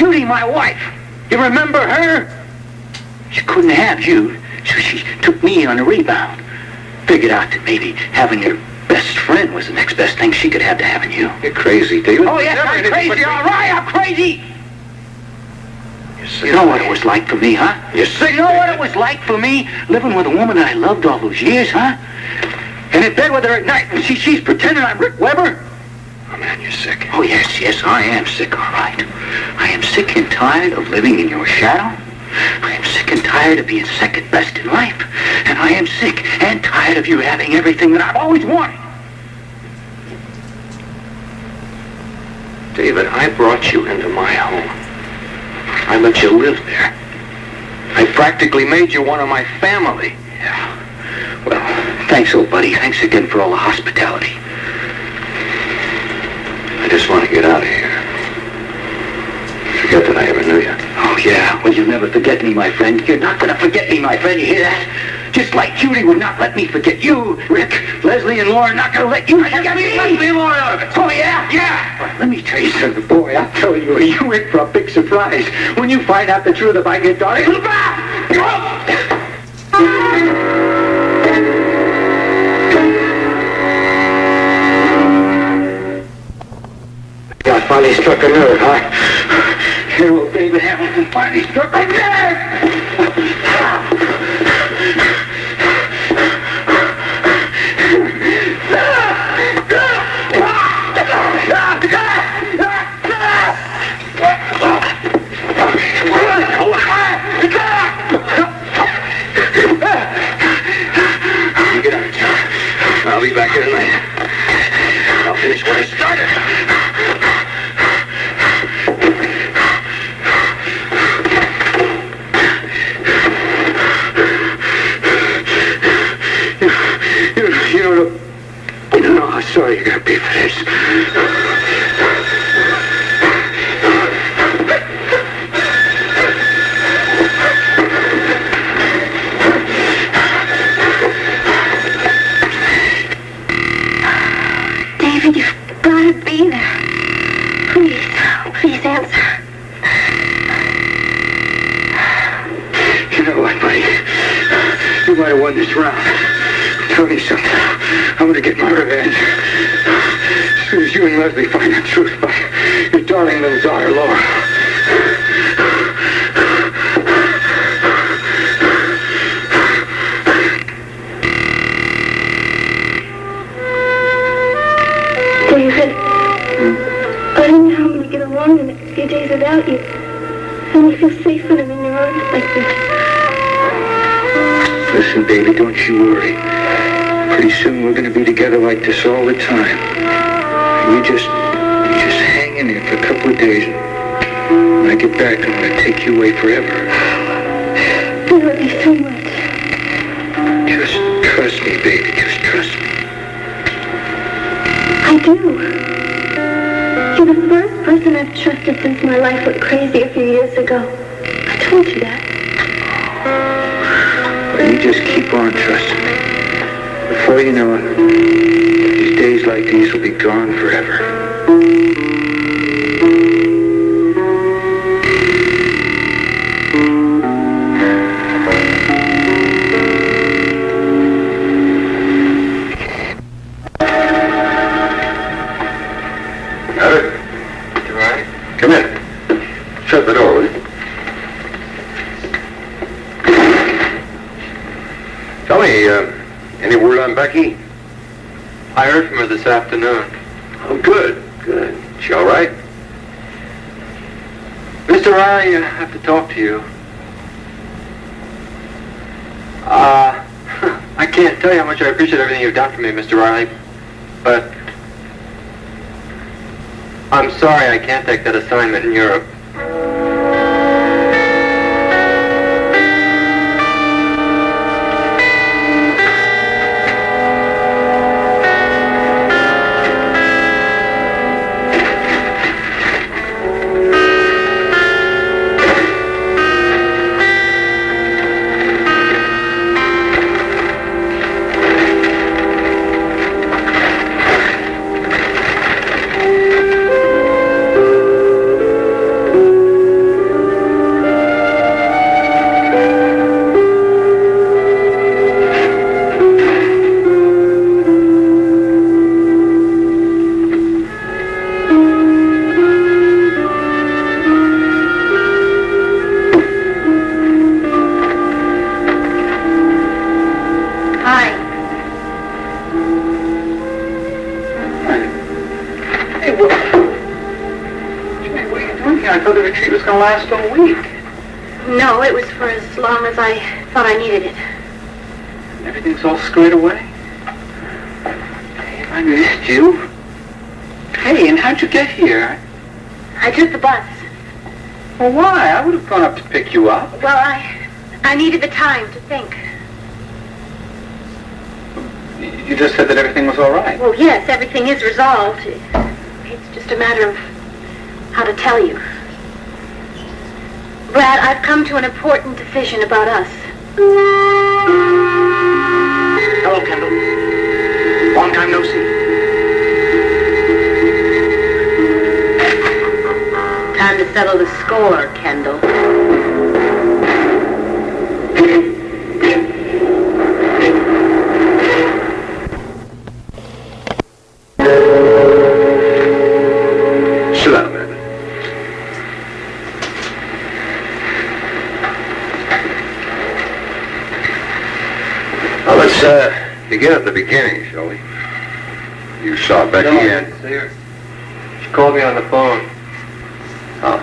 Judy, my wife. You remember her? She couldn't have you, so she took me on a rebound. Figured out that maybe having your best friend was the next best thing she could have to having you. You're crazy, David. Oh, yes, I'm crazy, all right, I'm crazy. You know what it was like for me, huh? You're sick. You know what it was like for me, living with a woman that I loved all those years, huh? And in bed with her at night, and she's pretending I'm Rick Weber. Oh, man, you're sick. Oh, yes, I am sick, all right. I am sick and tired of living in your shadow. I am sick and tired of being second best in life. And I am sick and tired of you having everything that I've always wanted. David, I brought you into my home. I let you live there. I practically made you one of my family. Yeah. Well, thanks, old buddy. Thanks again for all the hospitality. I just want to get out of here. Forget that I ever knew you. Oh, yeah. Well, you'll never forget me, my friend. You're not going to forget me, my friend. You hear that? Just like Judy would not let me forget you, Rick. Leslie and Laura not going to let you forget me. Leslie and Laura. Oh, yeah? But let me tell you something, boy. I'm telling you, you in for a big surprise. When you find out the truth about your daughter, look back! I finally struck a nerve, huh? Here, old David Hamilton finally struck a nerve! You get out, John. I'll be back here tonight. I'll finish what I started. You don't know how sorry you're going to be for this. David, you've got to be there. Please answer. You know what, buddy? You might have won this round. Tell me something. I'm going to get my revenge. As soon as you and Leslie find the truth about your darling little daughter, Laura. David, I don't know how I'm going to get along in a few days without you. I don't feel safe when I'm in your arms like this. Listen, baby, don't you worry. Pretty soon we're going to be together like this all the time. You just hang in there for a couple of days. When I get back, I'm going to take you away forever. You love me so much. Just trust me, baby. Just trust me. I do. You're the first person I've trusted since my life went crazy a few years ago. I told you that. Well, you just keep on trusting me. Before you know it, these days like these will be gone forever. Abbott? You all right? Come in. Shut the door, will you? Tell me, any word on Becky? I heard from her this afternoon. Oh, good. She all right? Mr. Riley, I have to talk to you. I can't tell you how much I appreciate everything you've done for me, Mr. Riley, but I'm sorry I can't take that assignment in Europe. I thought the retreat was going to last all week. No, it was for as long as I thought I needed it. Everything's all squared away. Hey, I missed you. Hey, and how'd you get here? I took the bus. Well, why? I would have gone up to pick you up. Well, I needed the time to think. You just said that everything was all right. Well, yes, everything is resolved. It's just a matter of how to tell you. Brad, I've come to an important decision about us. Hello, Kendall. Long time no see. Time to settle the score, Kendall. Sit down a minute. Well, let's begin at the beginning, shall we? You saw Becky and... see her. She called me on the phone. Oh.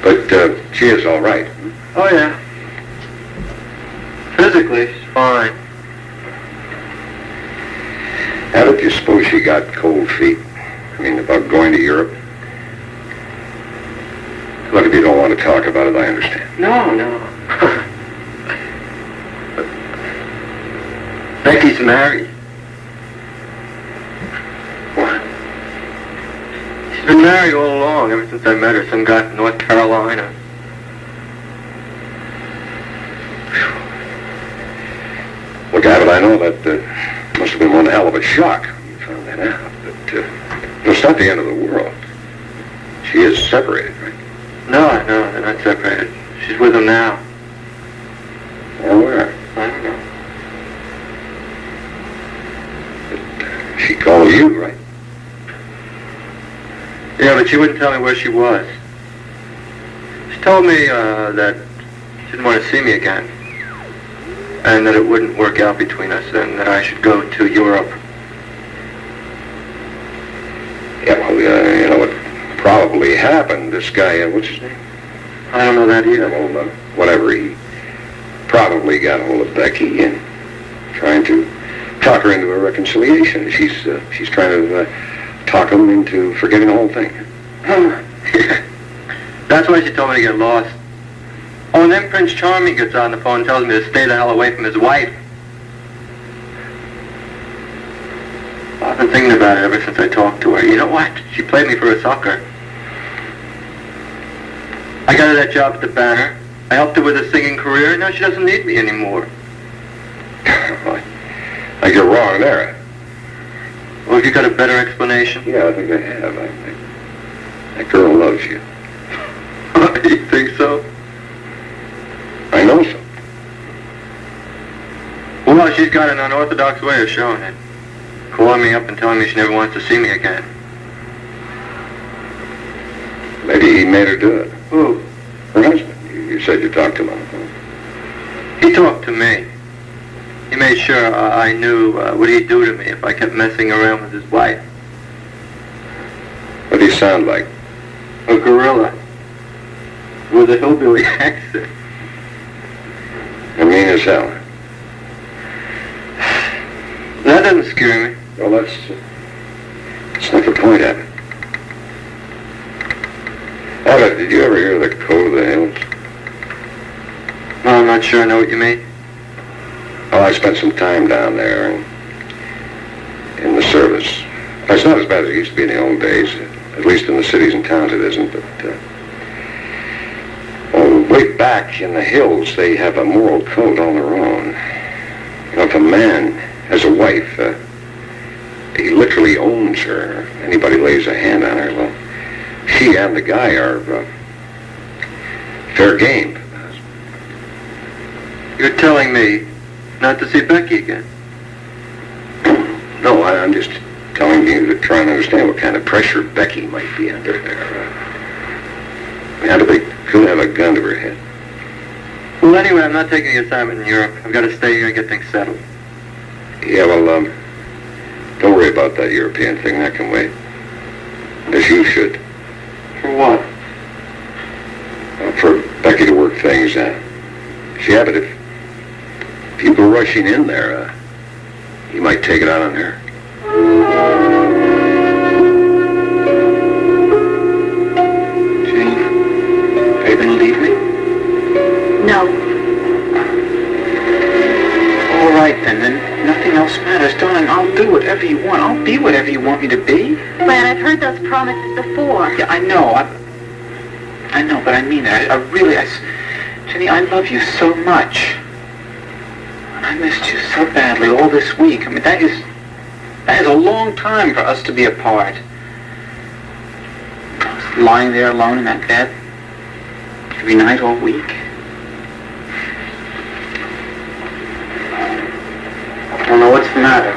But she is all right. Oh, yeah. Physically, she's fine. Abbott, you suppose she got cold feet? I mean, about going to Europe? Look, if you don't want to talk about it, I understand. No. Becky's married. What? She's been married all along, ever since I met her. Some guy from North Carolina. Look, Abbott, I know that must have been one hell of a shock when you found that out. But it's not the end of the world. She is separated, right? No, they're not separated. She's with him now. Or where? I don't know. She called you, right? Yeah, but she wouldn't tell me where she was. She told me that she didn't want to see me again. And that it wouldn't work out between us and that I should go to Europe. Yeah, well, you know what probably happened. This guy, what's his name? I don't know that Yeah, either. well, whatever, he probably got hold of Becky and trying to talk her into a reconciliation. She's trying to talk him into forgetting the whole thing. Yeah. That's why she told me to get lost. Oh, and then Prince Charming gets on the phone and tells me to stay the hell away from his wife. I've been thinking about it ever since I talked to her. You know what? She played me for a sucker. I got her that job at the Banner. I helped her with her singing career. Now she doesn't need me anymore. I think you're wrong there. Well, have you got a better explanation? Yeah, I think I have. That girl loves you. You think so? I know so. Well, she's got an unorthodox way of showing it. Calling me up and telling me she never wants to see me again. Maybe he made her do it. Who? Her husband. You said you talked to him on the phone. He talked to me. He made sure I knew what he'd do to me if I kept messing around with his wife. What did he sound like? A gorilla. With a hillbilly accent. I mean as hell. That doesn't scare me. Well, that's not the point, Abbott. Abbott, did you ever hear of the Code of the Hills? No, I'm not sure I know what you mean. Oh, I spent some time down there in the service. It's not as bad as it used to be in the old days. At least in the cities and towns it isn't, but way back in the hills, they have a moral code all their own. You know, if a man has a wife, he literally owns her. Anybody lays a hand on her, well, she and the guy are fair game. You're telling me not to see Becky again? No, I'm just telling you to try and understand what kind of pressure Becky might be under there. How do they could have a gun to her head? Well, anyway, I'm not taking the assignment in Europe. I've got to stay here and get things settled. Yeah, well, don't worry about that European thing. That can wait. As you should. For what? See, Abbott, if you go rushing in there, you might take it out on her. Jane, are you going to leave me? No. All right, then nothing else matters, darling. I'll do whatever you want. I'll be whatever you want me to be. Brad, I've heard those promises before. Yeah, I know. I know, but I mean it. Jenny, I love you so much. And I missed you so badly all this week. I mean, that is a long time for us to be apart. I was lying there alone in that bed every night all week. I don't know what's the matter.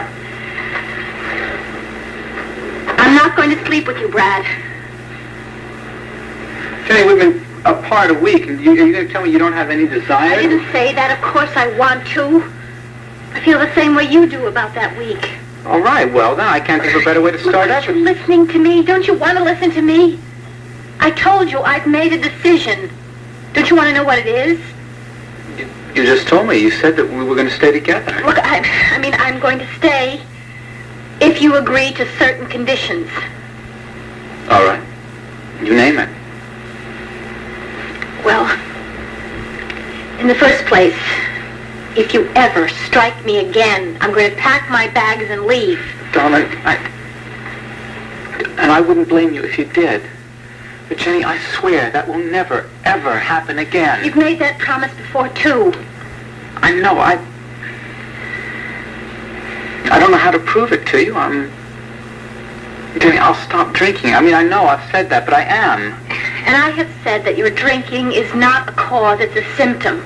I'm not going to sleep with you, Brad. Jenny, we've been apart a week, and you're going to tell me you don't have any desire? I didn't say that. Of course I want to. I feel the same way you do about that week. All right, well, then I can't think of a better way to start Aren't you listening to me? Don't you want to listen to me? I told you I've made a decision. Don't you want to know what it is? You just told me. You said that we were going to stay together. Look, I'm going to stay if you agree to certain conditions. All right. You name it. Well, in the first place, if you ever strike me again, I'm going to pack my bags and leave. Darling, and I wouldn't blame you if you did. But Jenny, I swear that will never, ever happen again. You've made that promise before, too. I know. I don't know how to prove it to you. Jenny, I'll stop drinking. I mean, I know I've said that, but I am. And I have said that your drinking is not a cause, it's a symptom.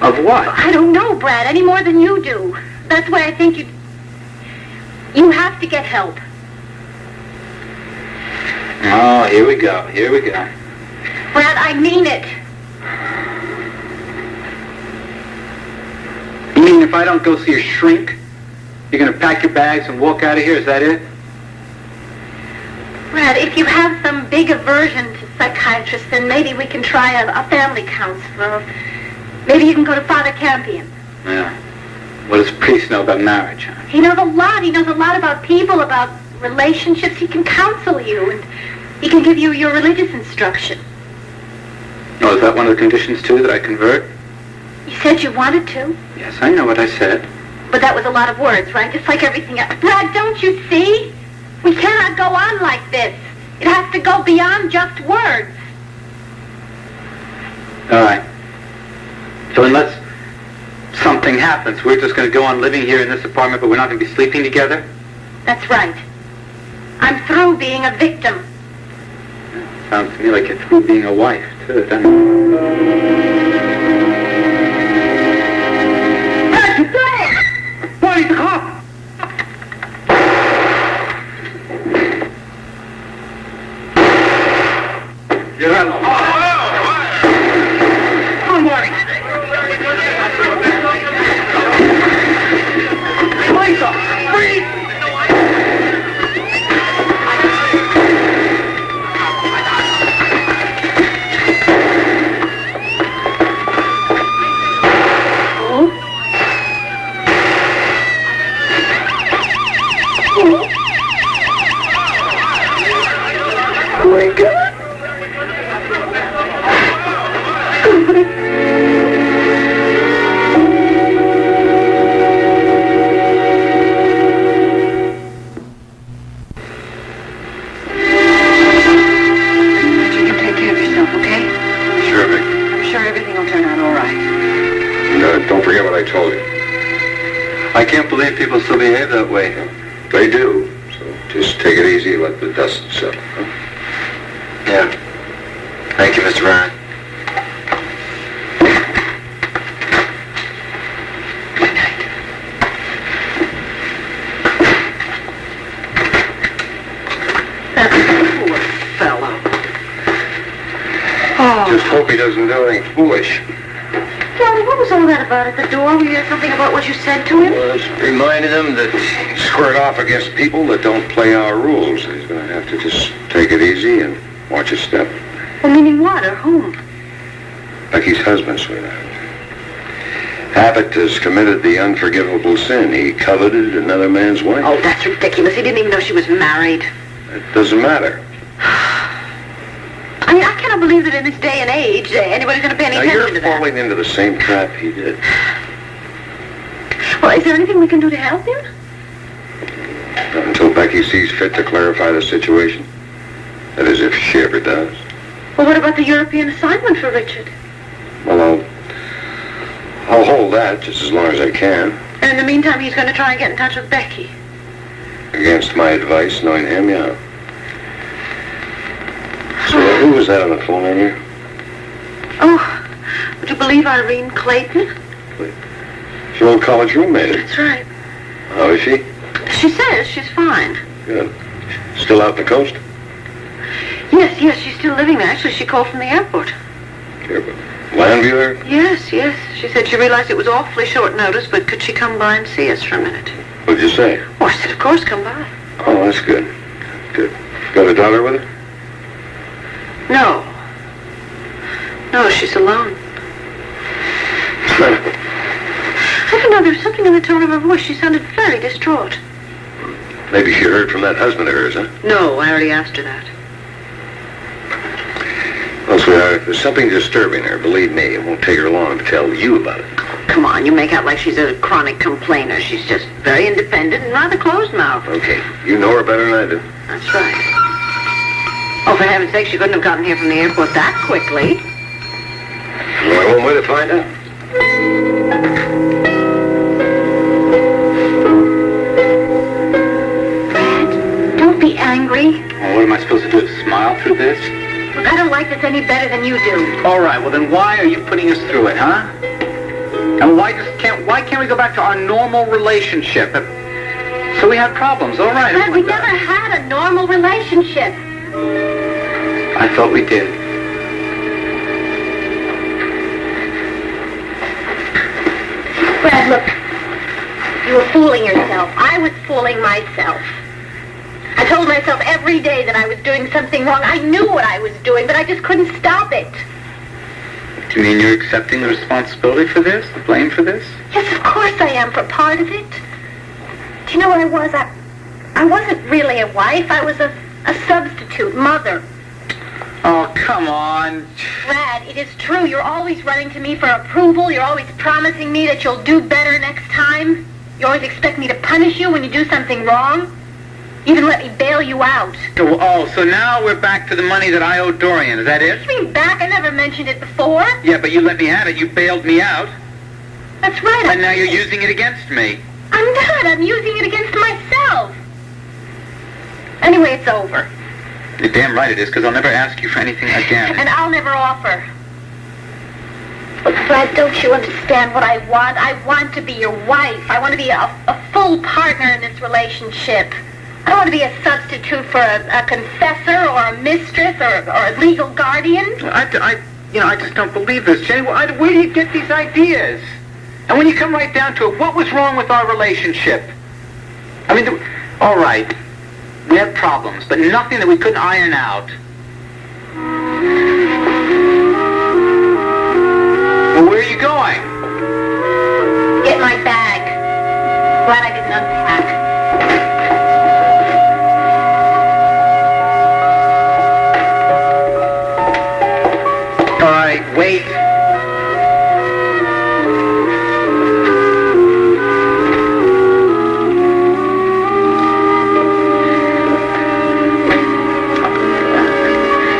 Of what? I don't know, Brad, any more than you do. That's why I think you have to get help. Oh, here we go. Brad, I mean it. You mean if I don't go see a shrink, you're going to pack your bags and walk out of here? Is that it? Brad, if you have some big aversion to psychiatrists, then maybe we can try a family counselor. Maybe you can go to Father Campion. Yeah. What does a priest know about marriage? Huh? He knows a lot. He knows a lot about people, about relationships. He can counsel you, and he can give you your religious instruction. Oh, is that one of the conditions, too, that I convert? You said you wanted to. Yes, I know what I said. But that was a lot of words, right? Just like everything else. Brad, don't you see? We cannot go on like this. It has to go beyond just words. All right. So unless something happens, we're just going to go on living here in this apartment, but we're not going to be sleeping together? That's right. I'm through being a victim. Sounds to me like you're through being a wife, too, doesn't it? Hey, stop! Why, the cop? You're alone. Good morning. Lisa, freeze! Wake up. Don't forget what I told you. I can't believe people still behave that way. They do. So just take it easy, let the dust settle. Huh? Yeah. Thank you, Mr. Vernon. Good night. That poor fellow. Oh. Just hope he doesn't do anything foolish. Daddy, what was all that about at the door? Were you something about what you said to him? Was reminding him that he's squared off against people that don't play our rules. He's going to have to just take it easy and watch his step. Well, meaning what, or whom? Becky's husband, sweetheart. Abbott has committed the unforgivable sin. He coveted another man's wife. Oh, that's ridiculous. He didn't even know she was married. It doesn't matter. I mean, I cannot believe that in this day and age, anybody's going to pay any attention to You're that. falling into the same trap he did. Well, is there anything we can do to help him? Not until Becky sees fit to clarify the situation. That is, if she ever does. Well, what about the European assignment for Richard? Well, I'll hold that just as long as I can. And in the meantime, he's going to try and get in touch with Becky. Against my advice, knowing him, yeah. So who was that on the phone earlier? Oh, would you believe Irene Clayton? It's your old college roommate. That's right. How is she? She says she's fine. Good. Still out on the coast? Yes, she's still living there. Actually, she called from the airport. Land there? Yes. She said she realized it was awfully short notice, but could she come by and see us for a minute? What'd you say? Oh, I said, of course, come by. Oh, that's good. Good. Got a daughter with her? No, she's alone. I don't know, there was something in the tone of her voice. She sounded very distraught. Maybe she heard from that husband of hers, huh? No, I already asked her that. Well, sweetheart, if there's something disturbing her, believe me, it won't take her long to tell you about it. Come on, you make out like she's a chronic complainer. She's just very independent and rather closed-mouthed. Okay, you know her better than I do. That's right. Oh, for heaven's sake, she couldn't have gotten here from the airport that quickly. Only one way to find out. Brad, don't be angry. Well, what am I supposed to do? Smile through this? Look, I don't like this any better than you do. All right, well then why are you putting us through it, huh? And why can't we go back to our normal relationship? So we had problems, all right. Brad, we never had a normal relationship. I thought we did. Brad, look, you were fooling yourself. I was fooling myself. I told myself every day that I was doing something wrong. I knew what I was doing, but I just couldn't stop it. Do you mean you're accepting the responsibility for this, the blame for this? Yes, of course I am for part of it. Do you know what I was? I wasn't really a wife. I was a substitute mother. Oh, come on. Brad, it is true. You're always running to me for approval. You're always promising me that you'll do better next time. You always expect me to punish you when you do something wrong. Even let me bail you out. Oh, so now we're back to the money that I owe Dorian. Is that it? You mean back? I never mentioned it before. Yeah, but you let me have it. You bailed me out. That's right. And now you're using it against me. I'm not. I'm using it against myself. Anyway, it's over. You're damn right it is, because I'll never ask you for anything again. And I'll never offer. But Brad, don't you understand what I want? I want to be your wife. I want to be a full partner in this relationship. I don't want to be a substitute for a confessor or a mistress or a legal guardian. I just don't believe this, Jenny. Where do you get these ideas? And when you come right down to it, what was wrong with our relationship? I mean, all right, we had problems, but nothing that we couldn't iron out. Well, where are you going? Get my bag. Glad I didn't unpack. All right, wait.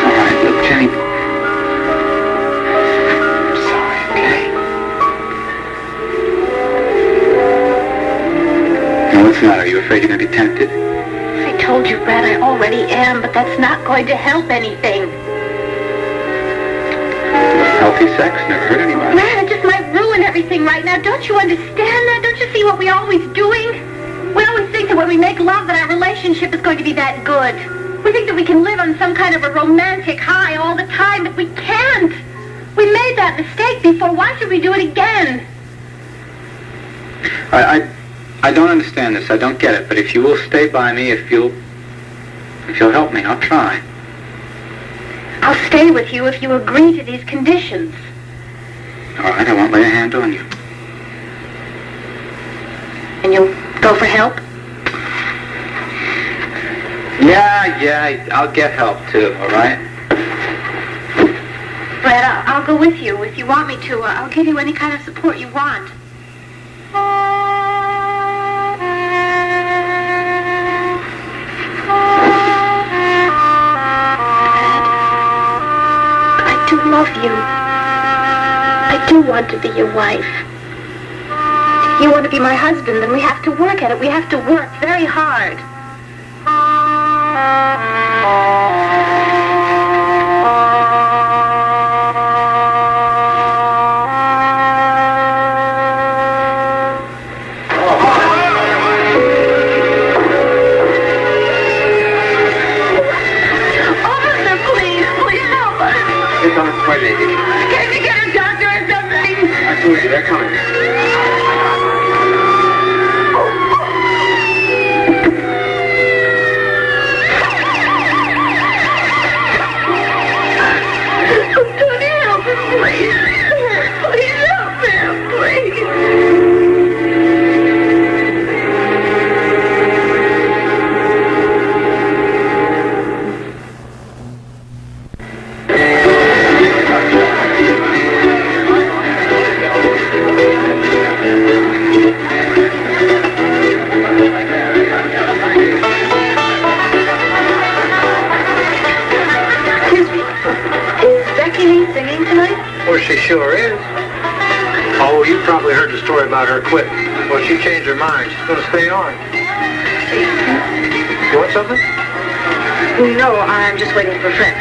All right, look, Jenny. I'm sorry, okay? Now, what's the matter? Are you afraid you're going to be tempted? I told you, Brad, I already am, but that's not going to help anything. Healthy sex never hurt anybody. Brad, it just might ruin everything right now. Don't you understand that? Don't you see what we're always doing? We always think that when we make love that our relationship is going to be that good. We think that we can live on some kind of a romantic high all the time, but we can't. We made that mistake before. Why should we do it again? I don't understand this. I don't get it. But if you will stay by me, if you'll help me, I'll try. I'll stay with you if you agree to these conditions. All right, I won't lay a hand on you. And you'll go for help? Yeah, I'll get help too, all right? Fred, I'll go with you if you want me to. I'll give you any kind of support you want. I do love you. I do want to be your wife. If you want to be my husband, then we have to work at it. We have to work very hard. Can you get a doctor or something? Absolutely, they're coming. Tony, help him, please. Please help him, please. Well, she sure is. Oh, you probably heard the story about her quitting. Well, she changed her mind. She's going to stay on. You want something? No, I'm just waiting for Fred.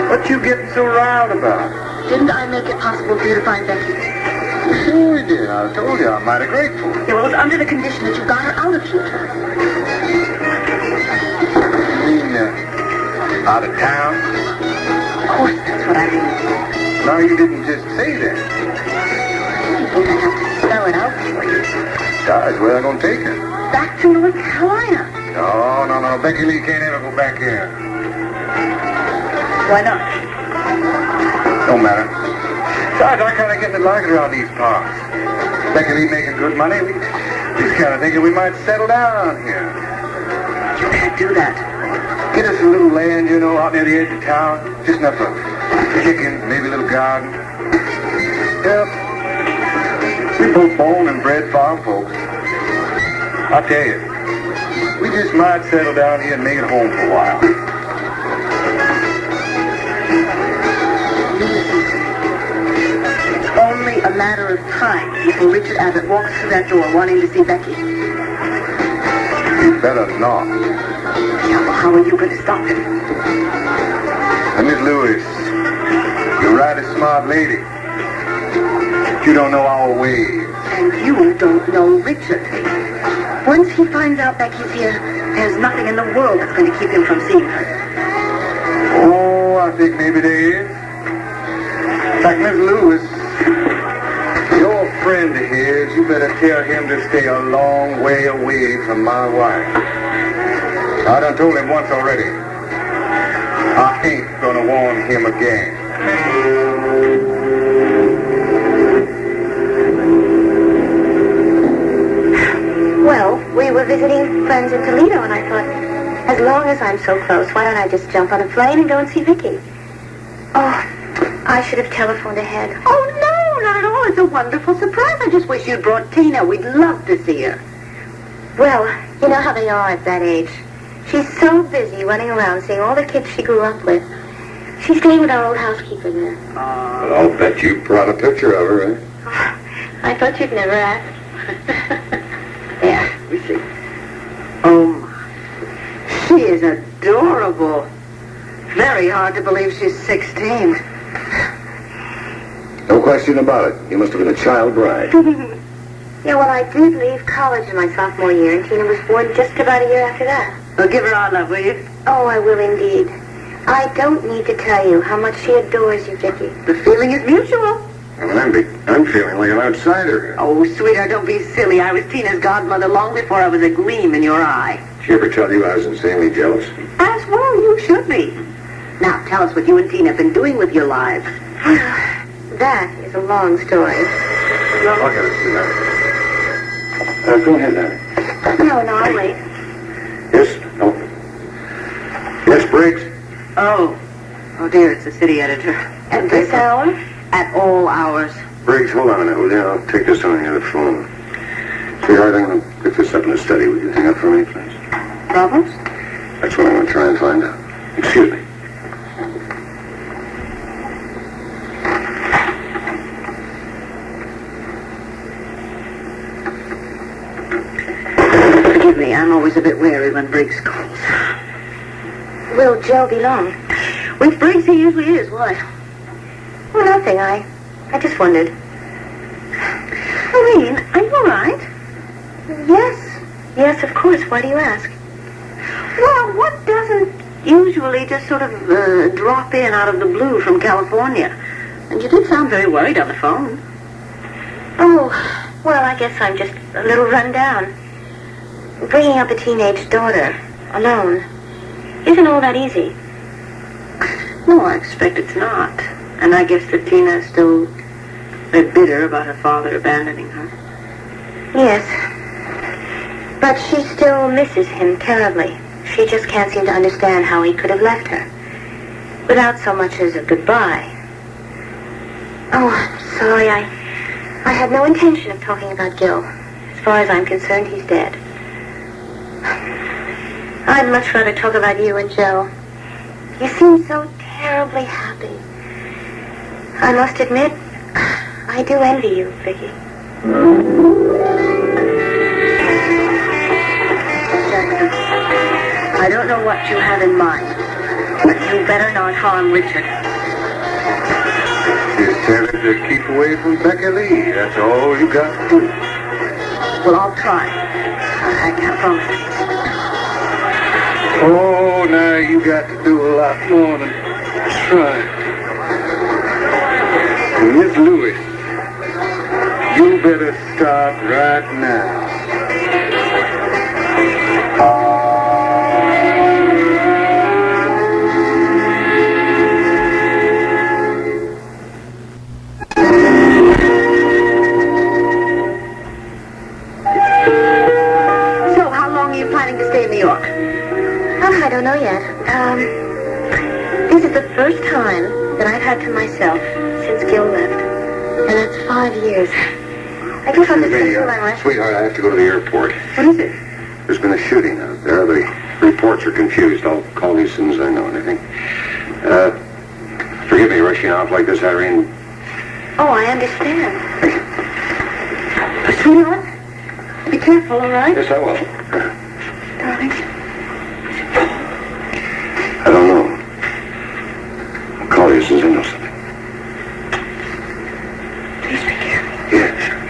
What you getting so riled about? Didn't I make it possible for you to find Becky? Sure you did. I told you I'm mighty grateful. Yeah, well, it's under the condition that you got her out of here. You mean, out of town? Of course, that's what I mean. No, you didn't just say that. You think I have to spell it out for you? Besides, where are they going to take her? Back to North Carolina. No. Becky Lee can't ever go back here. Why not? Don't matter. Besides, I kind of getting to like it around these parts. Becky Lee making good money. We just kind of thinking we might settle down here. You can't do that. Get us a little land, out near the edge of town. Just enough for chickens, maybe a little garden. Yeah. We both born and bred farm folks. I'll tell you, we just might settle down here and make it home for a while. Only a matter of time before Richard Abbott walks through that door wanting to see Becky. You better not. Yeah, well, how are you going to stop him? And Miss Lewis, you're right, a smart lady. But you don't know our ways. And you don't know Richard. Once he finds out Becky's here, there's nothing in the world that's going to keep him from seeing her. Oh, I think maybe there is. In fact, Miss Lewis, your friend of his, you better tell him to stay a long way away from my wife. I done told him once already. I ain't gonna warn him again. Well, we were visiting friends in Toledo, and I thought, as long as I'm so close, why don't I just jump on a plane and go and see Viki? Oh, I should have telephoned ahead. Oh, no, not at all. It's a wonderful surprise. I just wish you'd brought Tina. We'd love to see her. Well, you know how they are at that age. She's so busy running around seeing all the kids she grew up with. She's staying with our old housekeeper there. Well, I'll bet you brought a picture of her, eh? I thought you'd never ask. There, we see. Oh, my. She is adorable. Very hard to believe she's 16. No question about it. You must have been a child bride. Yeah, well, I did leave college in my sophomore year, and Tina was born just about a year after that. Well, give her our love, will you? Oh, I will indeed. I don't need to tell you how much she adores you, Viki. The feeling is mutual. Well, I'm feeling like an outsider. Oh, sweetheart, don't be silly. I was Tina's godmother long before I was a gleam in your eye. Did she ever tell you I was insanely jealous? As well, you should be. Now, tell us what you and Tina have been doing with your lives. That is a long story. I'll get it, sweetheart. Go ahead, Larry. No, I'll wait. Yes? No. Yes, Briggs? Oh dear, it's the city editor. At this hour? At all hours. Briggs, hold on a minute, will you? I'll take this on the phone. Sweetheart, I'm going to pick this up in the study. Will you hang up for me, please? Problems? That's what I'm going to try and find out. Excuse me. Forgive me, I'm always a bit wary when Briggs calls. Will Joe be long? With Briggs, he usually is. Why? Oh, nothing. I just wondered. Irene, are you all right? Yes, of course. Why do you ask? Well, what doesn't usually just sort of drop in out of the blue from California? And you did sound very worried on the phone. Oh, well, I guess I'm just a little run down. Bringing up a teenage daughter, alone, isn't all that easy. No, I expect it's not. And I guess that Tina is still a bit bitter about her father abandoning her. Yes. But she still misses him terribly. She just can't seem to understand how he could have left her without so much as a goodbye. Oh, I'm sorry. I had no intention of talking about Gil. As far as I'm concerned, he's dead. I'd much rather talk about you and Joe. You seem so terribly happy. I must admit, I do envy you, Viki. Jackson, I don't know what you have in mind, but you better not harm Richard. Just tell him to keep away from Becky Lee. That's all you got to do. Well, I'll try. I can't promise. Oh, now you got to do a lot more than try. Miss Lewis, you better start right now. So, how long are you planning to stay in New York? Oh, I don't know yet. This is the first time that I've had to myself since Gil left. And that's 5 years. I guess I'll just Excuse me, my life. sweetheart, I have to go to the airport. What is it? There's been a shooting out there. The reports are confused. I'll call you as soon as I know anything. Forgive me rushing off like this, Irene. Oh, I understand. Sweetheart, be careful, all right? Yes, I will. Darling. I don't know. I'll call you as soon as I know something. Please be careful. Yeah, sure.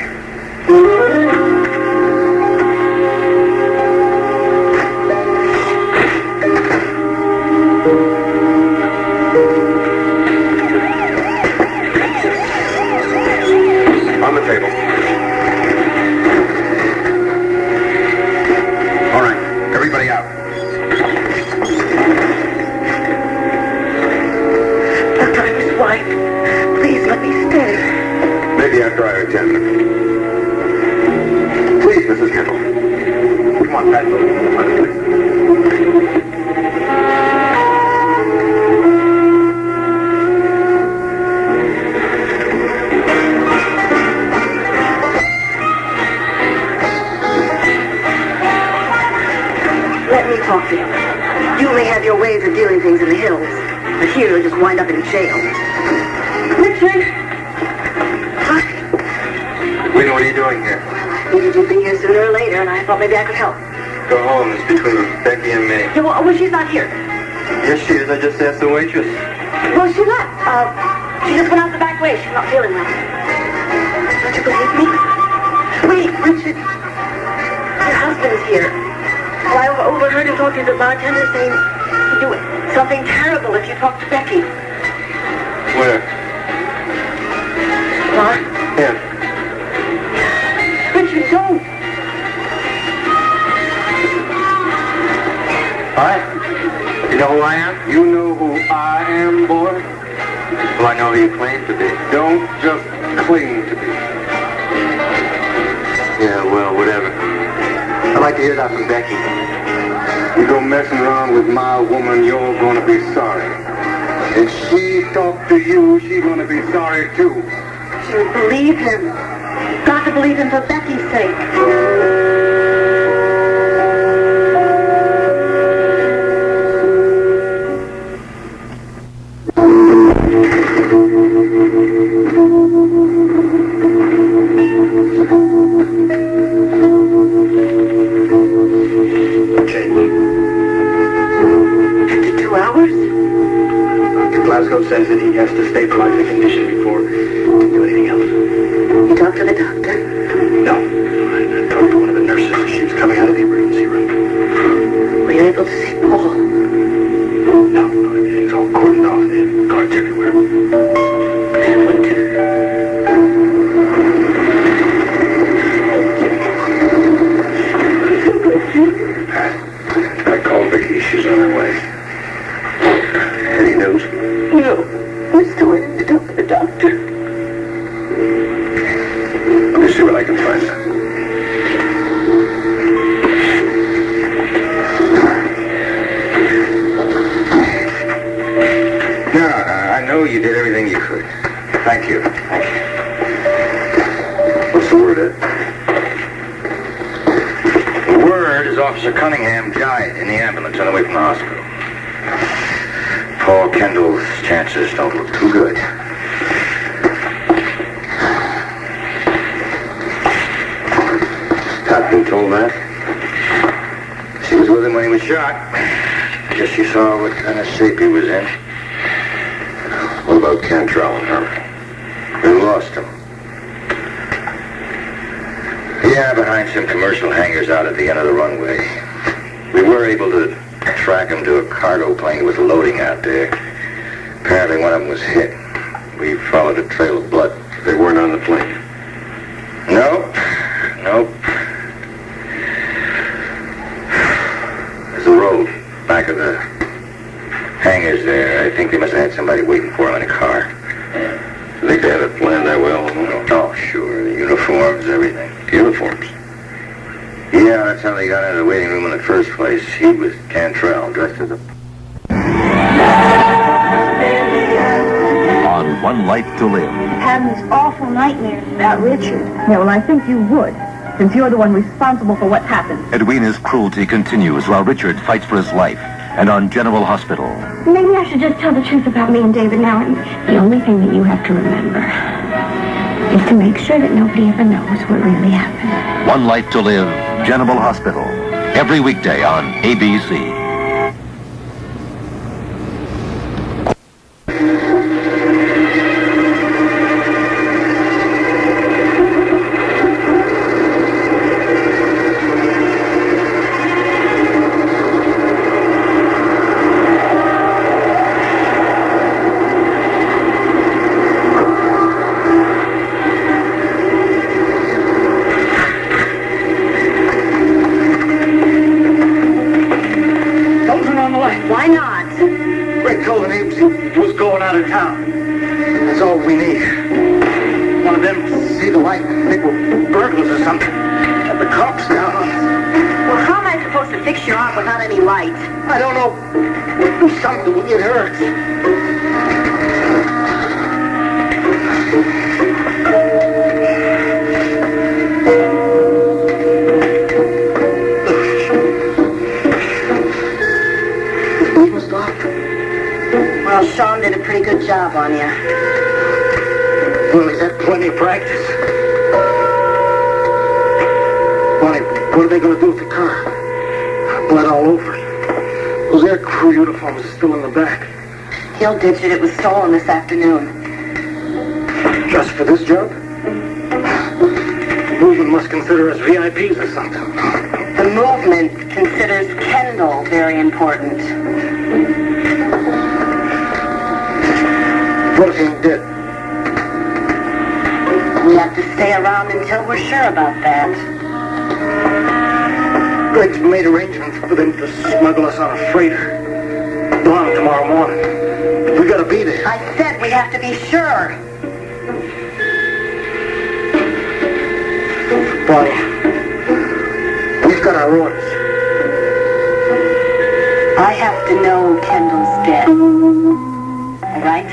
On the table. All right, everybody out. Doctor, I'm his wife. Please let me stay. Maybe after I attend. Please, Mrs. Kendall. Come on, Pat. Let me talk to you. You may have your ways of doing things in the hills, but here you'll just wind up in jail. Richard! What? Edwina, what are you doing here? Figured you'd be here sooner or later, and I thought maybe I could help. Go home. It's between Becky and me. Yeah, well, she's not here. Yes, she is. I just asked the waitress. Well, she left. She just went out the back way. She's not feeling well. Don't you believe me? Wait, Richard. Your husband's here. Well, I overheard him talking to the bartender saying he'd do something terrible if you talk to Becky. Where? What? Here. Richard, don't. Hi. You know who I am? You know who I am, boy? Well, I know who you claim to be. Don't just claim to be. Yeah, well, whatever. I'd like to hear that from Becky. You go messing around with my woman, you're gonna be sorry. If she talked to you, she's gonna be sorry too. You believe him. Got to believe him for Becky's sake. Says that he has to stabilize the condition before he can do anything else. You talked to the doctor? No. I talked to one of the nurses as she was coming out of the emergency room. Were you able to see Paul? No, everything's all cordoned off. They have guards everywhere. I called Viki. She's on her way. Any news? No. We're still waiting to talk to the doctor. Let me see what I can find out. No, I know you did everything you could. Thank you. Thank you. What's the word, Ed? The word is Officer Cunningham died in the ambulance on the way from the hospital. Paul Kendall's chances don't look too good. Katherine told that? She was with him when he was shot. I guess she saw what kind of shape he was in. What about Cantrell and Herman? We lost him. Yeah, behind some commercial hangars out at the end of the runway. We were able to track him to a cargo plane that was loading out there. Apparently one of them was hit. We followed a trail of blood. They weren't on the plane. Nope. There's a road back of the hangars there. I think they must have had somebody waiting for him in a car. You think they had it planned that well? Oh, sure. The uniforms, everything. Uniforms? Yeah, that's how they got into the waiting room in the first place. He was Cantrell, dressed as a... On One Life to Live. Having these awful nightmares about Richard. Yeah, well, I think you would, since you're the one responsible for what's happened. Edwina's cruelty continues while Richard fights for his life. And on General Hospital. Maybe I should just tell the truth about me and David now. And the only thing that you have to remember is to make sure that nobody ever knows what really happened. One Life to Live, General Hospital. Every weekday on ABC. Why not? Ray told the neighbors he was going out of town. That's all we need. One of them see the light and think we're burglars or something. Have the cops down on us. Well, how am I supposed to fix your arm without any light? I don't know. We'll do something. We'll get hurt. Well, Sean did a pretty good job on you. Well, he's had plenty of practice. Bonnie, what are they going to do with the car? Blood all over it. Those air crew uniforms are still in the back. He'll ditch it. It was stolen this afternoon. Just for this job? The movement must consider us VIPs or something. The movement considers Kendall very important. What if he ain't dead? We have to stay around until we're sure about that. Greg's made arrangements for them to smuggle us on a freighter. Dawn tomorrow morning. We gotta be there. I said we have to be sure. Bonnie, we've got our orders. I have to know Kendall's dead. All right?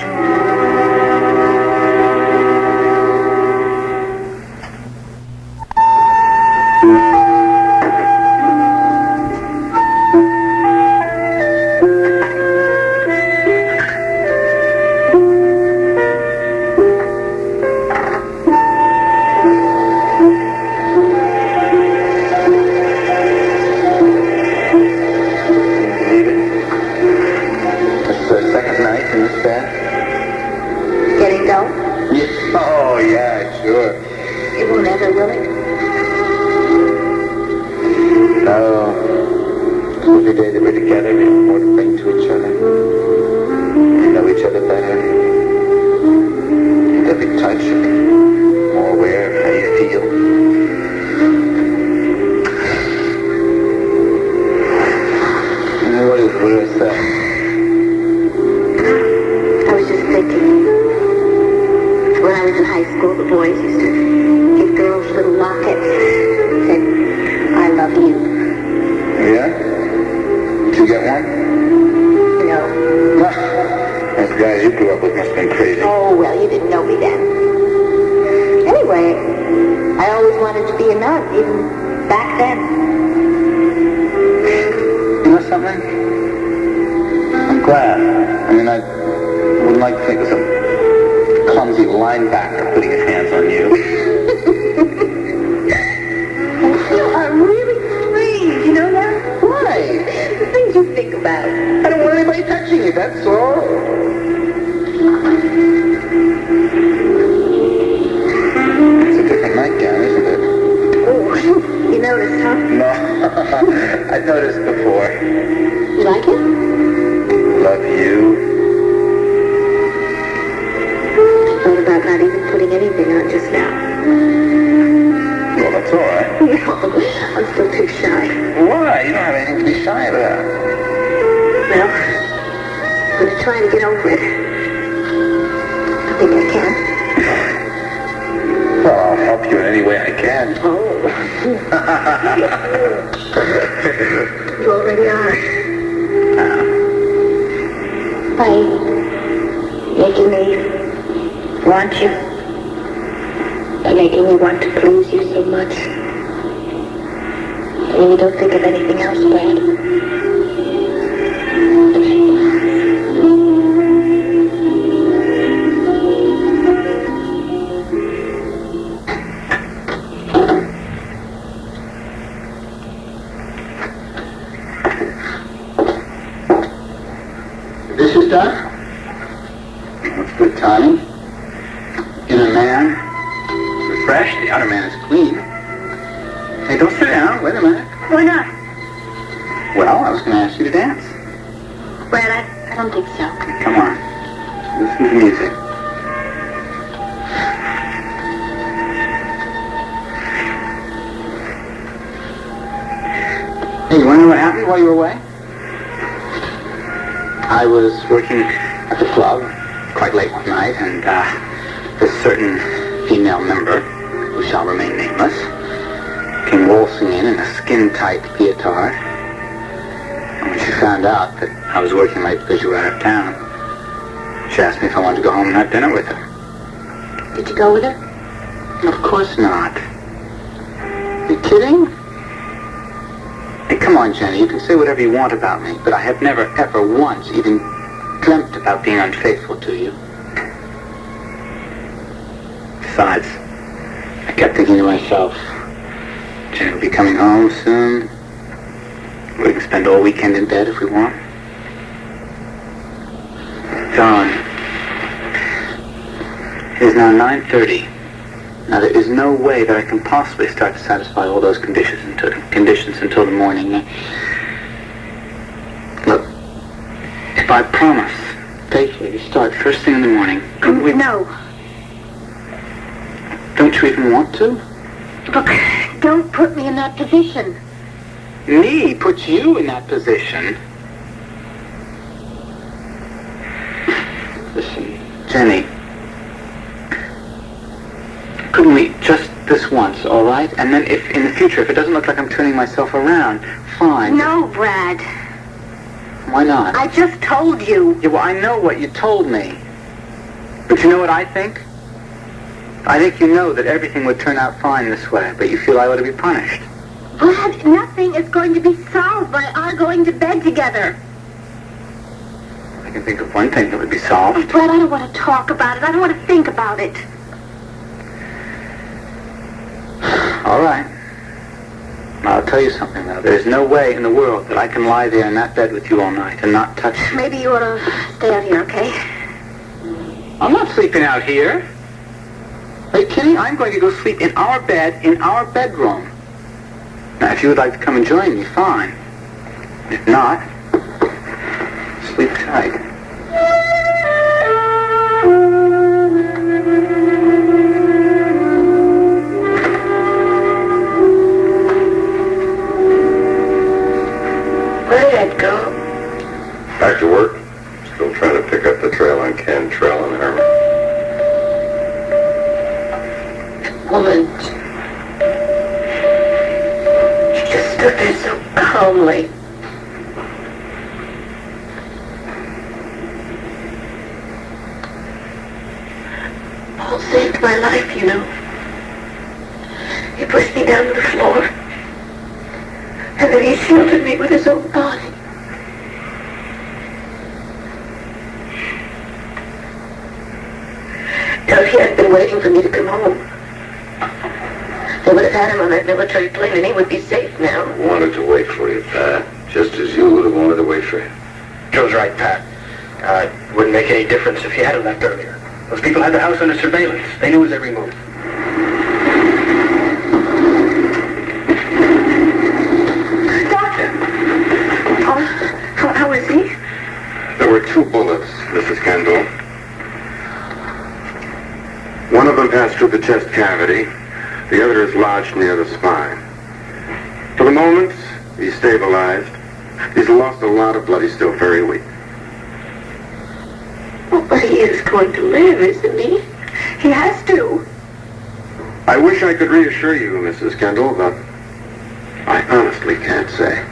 About me, but I have never ever once even dreamt about being unfaithful to you. Besides, I kept thinking to myself, Jenny will be coming home soon. We can spend all weekend in bed if we want. Dawn, It is now 9:30. Now, there is no way that I can possibly start to satisfy all those conditions until the morning. Look, if I promise faithfully to start first thing in the morning... No. Don't you even want to? Look, don't put me in that position. Me put you in that position? Listen, Jenny. Couldn't we just this once, all right? And then if in the future, if it doesn't look like I'm turning myself around, fine. No, Brad. Why not? I just told you. Yeah, well, I know what you told me. But you know what I think? I think you know that everything would turn out fine this way, but you feel I ought to be punished. Brad, nothing is going to be solved by our going to bed together. I can think of one thing that would be solved. Oh, Brad, I don't want to talk about it. I don't want to think about it. All right. I'll tell you something, though. There's no way in the world that I can lie there in that bed with you all night and not touch you. Maybe you ought to stay out here, okay? I'm not sleeping out here. Are you kidding? I'm going to go sleep in our bed, in our bedroom. Now, if you would like to come and join me, fine. If not, sleep tight. Where did Ed go? Back to work. Still trying to pick up the trail on Cantrell and Herman. Woman. She just stood there so calmly. Paul saved my life, you know. He pushed me down to the floor. And then he shielded me with his own body. Now, if he had been waiting for me to come home, they would have had him on that military plane and he would be safe now. I wanted to wait for you, Pat. Just as you would have wanted to wait for him. Joe's right, Pat. It wouldn't make any difference if he had left earlier. Those people had the house under surveillance. They knew his every move. How is he? There were 2 bullets, Mrs. Kendall. One of them passed through the chest cavity. The other is lodged near the spine. For the moment, he's stabilized. He's lost a lot of blood. He's still very weak. Oh, but he is going to live, isn't he? He has to. I wish I could reassure you, Mrs. Kendall, but I honestly can't say.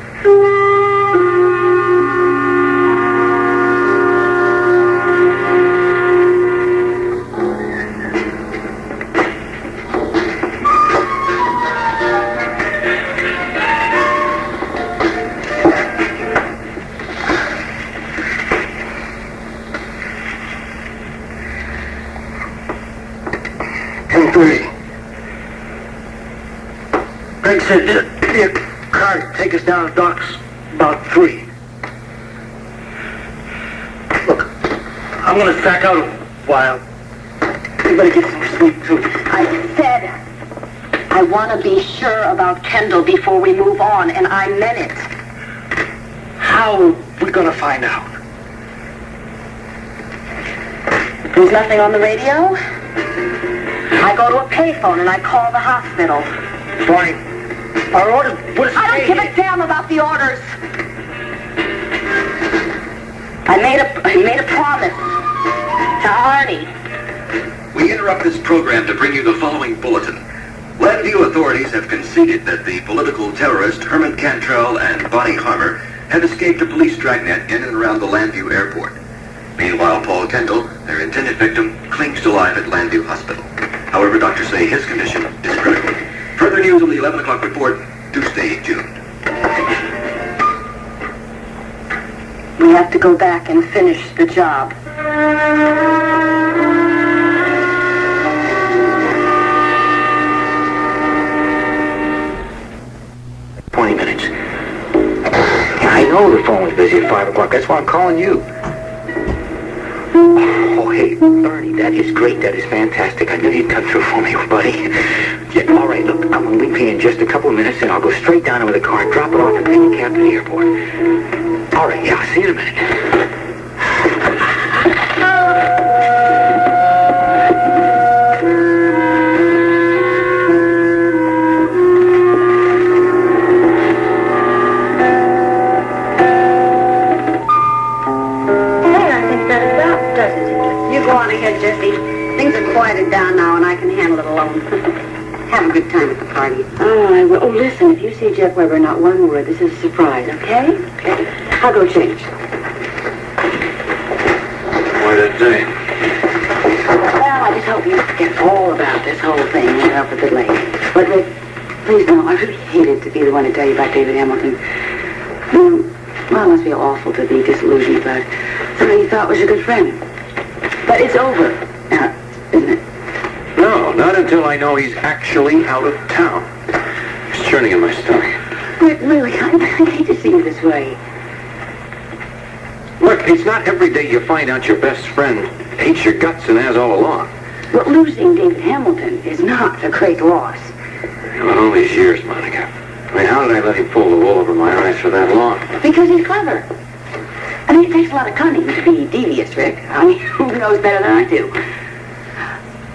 Greg said there'd be a car to take us down to docks about 3. Look, I'm going to back out a while. You better get some sleep, too. I said I want to be sure about Kendall before we move on, and I meant it. How are we going to find out? There's nothing on the radio? I go to a payphone and I call the hospital. Fine. Our orders would I don't give a damn about the orders. I made a promise to Arnie. We interrupt this program to bring you the following bulletin. Landview authorities have conceded that the political terrorist Herman Cantrell and Bonnie Harmer have escaped a police dragnet in and around the Landview airport. Meanwhile, Paul Kendall, their intended victim, clings to life at Landview Hospital. However, doctors say his condition is critical. Further news on the 11 o'clock report. Do stay tuned. We have to go back and finish the job. 20 minutes. I know the phone was busy at 5 o'clock. That's why I'm calling you. Oh, hey, Ernie, that is great. That is fantastic. I knew you'd come through for me, buddy. Yeah, all right, look, I'm going to leave here in just a couple of minutes, and I'll go straight down with a car and drop it off and take a cab to the airport. All right, yeah, I'll see you in a minute. Go on ahead, Jesse. Things are quieted down now, and I can handle it alone. Have a good time at the party. Oh, I will. Oh, listen, if you see Jeff Weber, not one word. This is a surprise, okay? Okay. I'll go change. Why that day? Well, I just hope you forget all about this whole thing without the delay. But, Rick, please know, I really hated to be the one to tell you about David Hamilton. Well, it must be awful to be disillusioned about somebody you thought was a good friend. But it's over now, isn't it? No, not until I know he's actually out of town. It's churning in my stomach. Rick, really, I hate to see you this way. Look, it's not every day you find out your best friend hates your guts and has all along. But losing David Hamilton is not a great loss. Well, all these years, Monica. I mean, how did I let him pull the wool over my eyes for that long? Because he's clever. I mean, it takes a lot of cunning to be devious, Rick. I mean, who knows better than I do?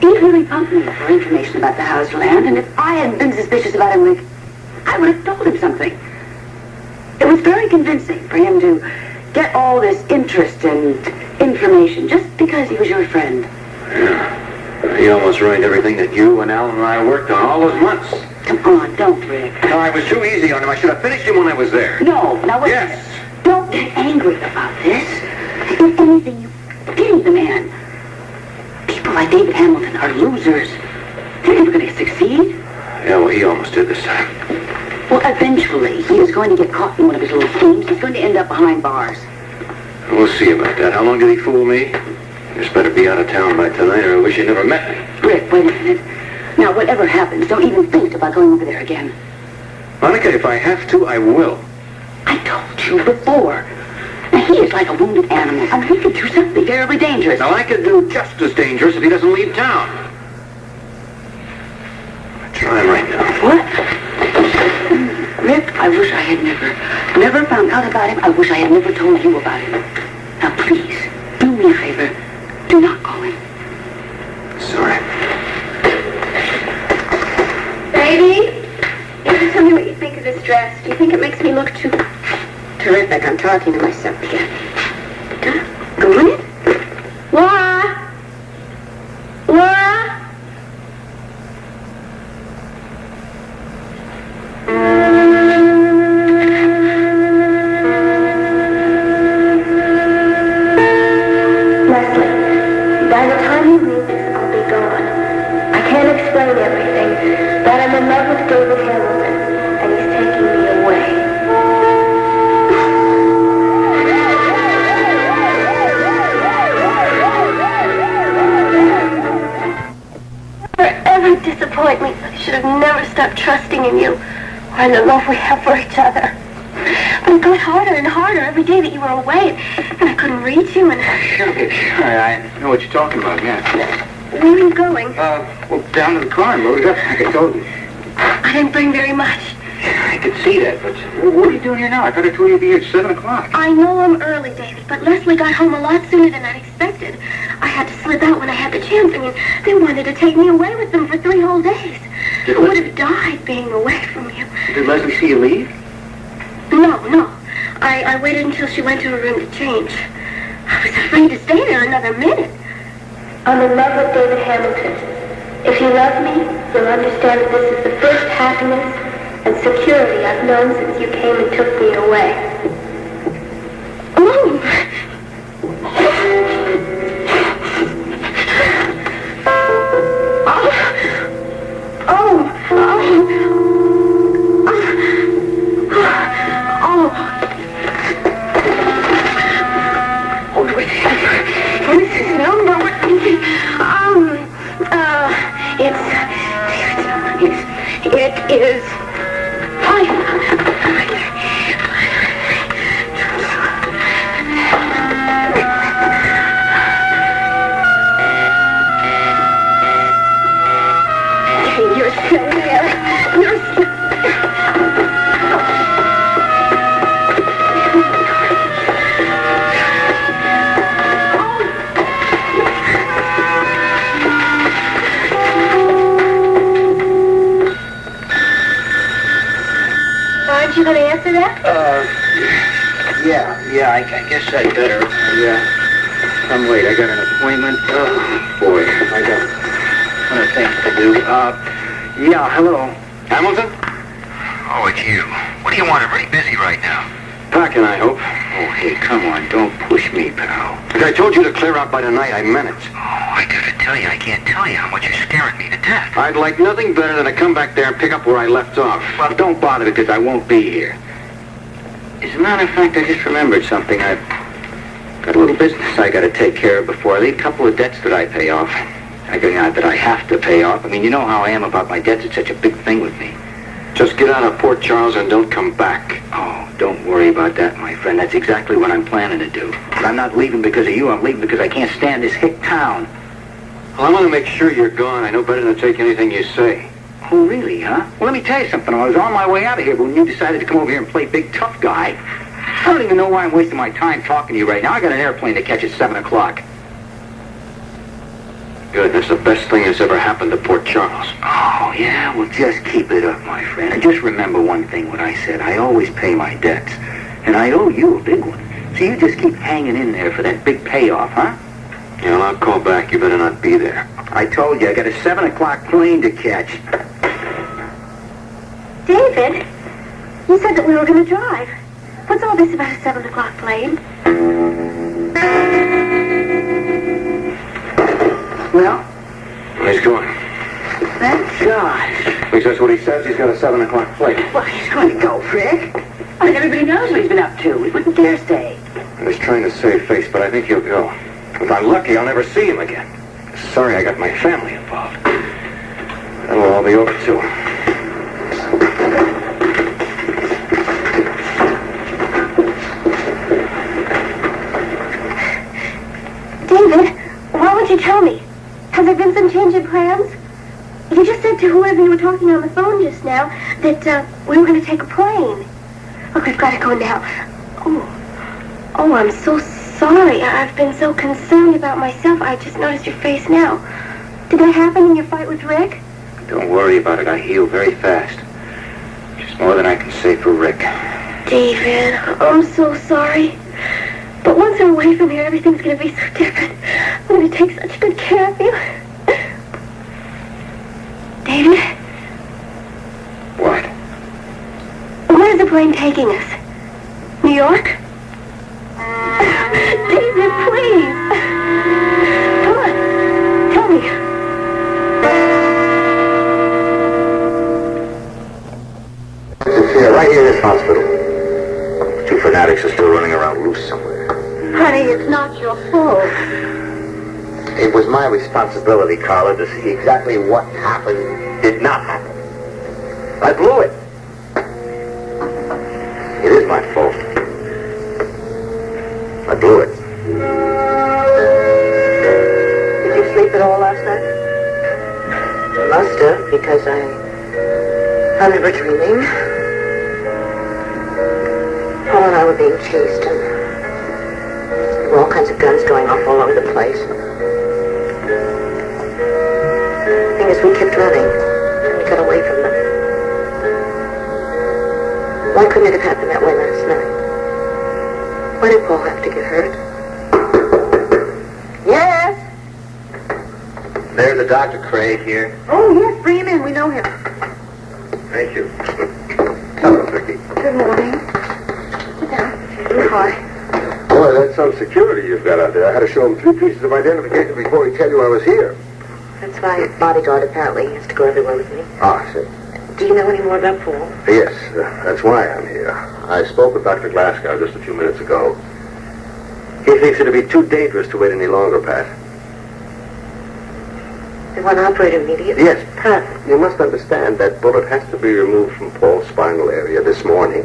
He really pumped me for information about the house land, and if I hadn't been suspicious about him, Rick, I would have told him something. It was very convincing for him to get all this interest and information just because he was your friend. Yeah. He almost ruined everything that you and Alan and I worked on all those months. Come on, don't, Rick. No, I was too easy on him. I should have finished him when I was there. No, now wait. Yes. Don't get angry about this. If anything, you pity the man. People like David Hamilton are losers. They're never going to succeed. Yeah, well, he almost did this time. Well, eventually, he is going to get caught in one of his little schemes. He's going to end up behind bars. We'll see about that. How long did he fool me? Just better be out of town by tonight, or I wish he never met me. Rick, wait a minute. Now, whatever happens, don't even think about going over there again. Monica, if I have to, I will. I told you before. Now, he is like a wounded animal. I mean, he could do something terribly dangerous. Now, I could do just as dangerous if he doesn't leave town. I'm trying right now. What? Rick, I wish I had never found out about him. I wish I had never told you about him. Now, please, do me a favor. Do not call him. Sorry. Baby, you can tell me what you think of this dress. Do you think it makes me look too... Terrific. I'm talking to myself again. Go on. Laura? Laura? Leslie, by the time you read this, I'll be gone. I can't explain everything, but I'm in love with David Hamilton, and he's taking me away. Ever disappoint me. I should have never stopped trusting in you or in the love we have for each other. But it got harder and harder every day that you were away, and I couldn't reach you, and... Sure, I know what you're talking about, yeah. Where are you going? Well, down to the car and load it up, like I told you. I didn't bring very much. I could see that, but what are you doing here now? I thought I told you to be here at 7 o'clock. I know I'm early, David, but Leslie got home a lot sooner than I expected. I had to slip out when I had the chance. I mean, they wanted to take me away with them for 3 whole days. I would have died being away from you. Did Leslie see you leave? No. I waited until she went to her room to change. I was afraid to stay there another minute. I'm in love with David Hamilton. If you love me, you'll understand that this is the first happiness and security I've known since you came and took me away. Oh! It is... Yeah, I guess I better. I'm late. I got an appointment. Oh, boy, I got a ton of things to do. Hello. Hamilton? Oh, it's you. What do you want? I'm really busy right now. Packing, I hope. Oh, hey, come on. Don't push me, pal. If I told you to clear out by tonight, I meant it. Oh, I gotta tell you, I can't tell you how much you're scaring me to death. I'd like nothing better than to come back there and pick up where I left off. Well, don't bother because I won't be here. As a matter of fact, I just remembered something. I've got a little business I gotta take care of before I leave. A couple of debts that I pay off. That I have to pay off. I mean, you know how I am about my debts. It's such a big thing with me. Just get out of Port Charles and don't come back. Oh, don't worry about that, my friend. That's exactly what I'm planning to do. But I'm not leaving because of you. I'm leaving because I can't stand this hick town. Well, I want to make sure you're gone. I know better than to take anything you say. Oh, really, huh? Well, let me tell you something. I was on my way out of here, but when you decided to come over here and play big tough guy, I don't even know why I'm wasting my time talking to you right now. I got an airplane to catch at 7 o'clock. Good. That's the best thing that's ever happened to Port Charles. Oh, yeah? Well, just keep it up, my friend. And just remember one thing, what I said. I always pay my debts. And I owe you a big one. So you just keep hanging in there for that big payoff, huh? Yeah, well, I'll call back. You better not be there. I told you, I got a 7 o'clock plane to catch. David, you said that we were going to drive. What's all this about a 7 o'clock plane? Well? He's going. Thank God. At least that's what he says. He's got a 7 o'clock flight. Well, he's going to go, Frick. I think everybody knows what he's been up to. We wouldn't dare stay. He's trying to save face, but I think he'll go. If I'm lucky, I'll never see him again. Sorry I got my family involved. That'll all be over, too. David, why won't you tell me? Has there been some change in plans? You just said to whoever you were talking on the phone just now that we were going to take a plane. Look, we've got to go now. Oh, I'm so sorry. I've been so concerned about myself. I just noticed your face now. Did that happen in your fight with Rick? Don't worry about it. I heal very fast. Just more than I can say for Rick. David, I'm so sorry. But once I'm away from here, everything's going to be so different. I'm going to take such good care of you. David? What? Where's the plane taking us? New York? David, please. Come on. Tell me. Yeah, right here in this hospital. Two fanatics are still running around loose somewhere. Honey, it's not your fault. It was my responsibility, Carla, to see exactly what happened did not happen. I blew it. It is my fault. I blew it. Did you sleep at all last night? Must have, because I remember dreaming. Paul and I were being chased, and there were all kinds of guns going off all over the place. The thing is, we kept running, and we got away from them. Why couldn't it have happened that way last night? Why did Paul have to get hurt? Yes? There's the Dr. Craig here. Oh, yes, bring him in. We know him. Thank you. Hello, Viki. Good morning. Sit down. Hi. Boy, that's some security you've got out there. I had to show him 3 pieces of identification before he'd tell you I was here. That's my bodyguard, apparently. He has to go everywhere with me. Ah, I see. Do you know any more about Paul? Yes, that's why I'm here. I spoke with Dr. Glasgow just a few minutes ago. He thinks it'd be too dangerous to wait any longer, Pat. They want to operate immediately? Yes, Pat, you must understand that bullet has to be removed from Paul's spinal area this morning.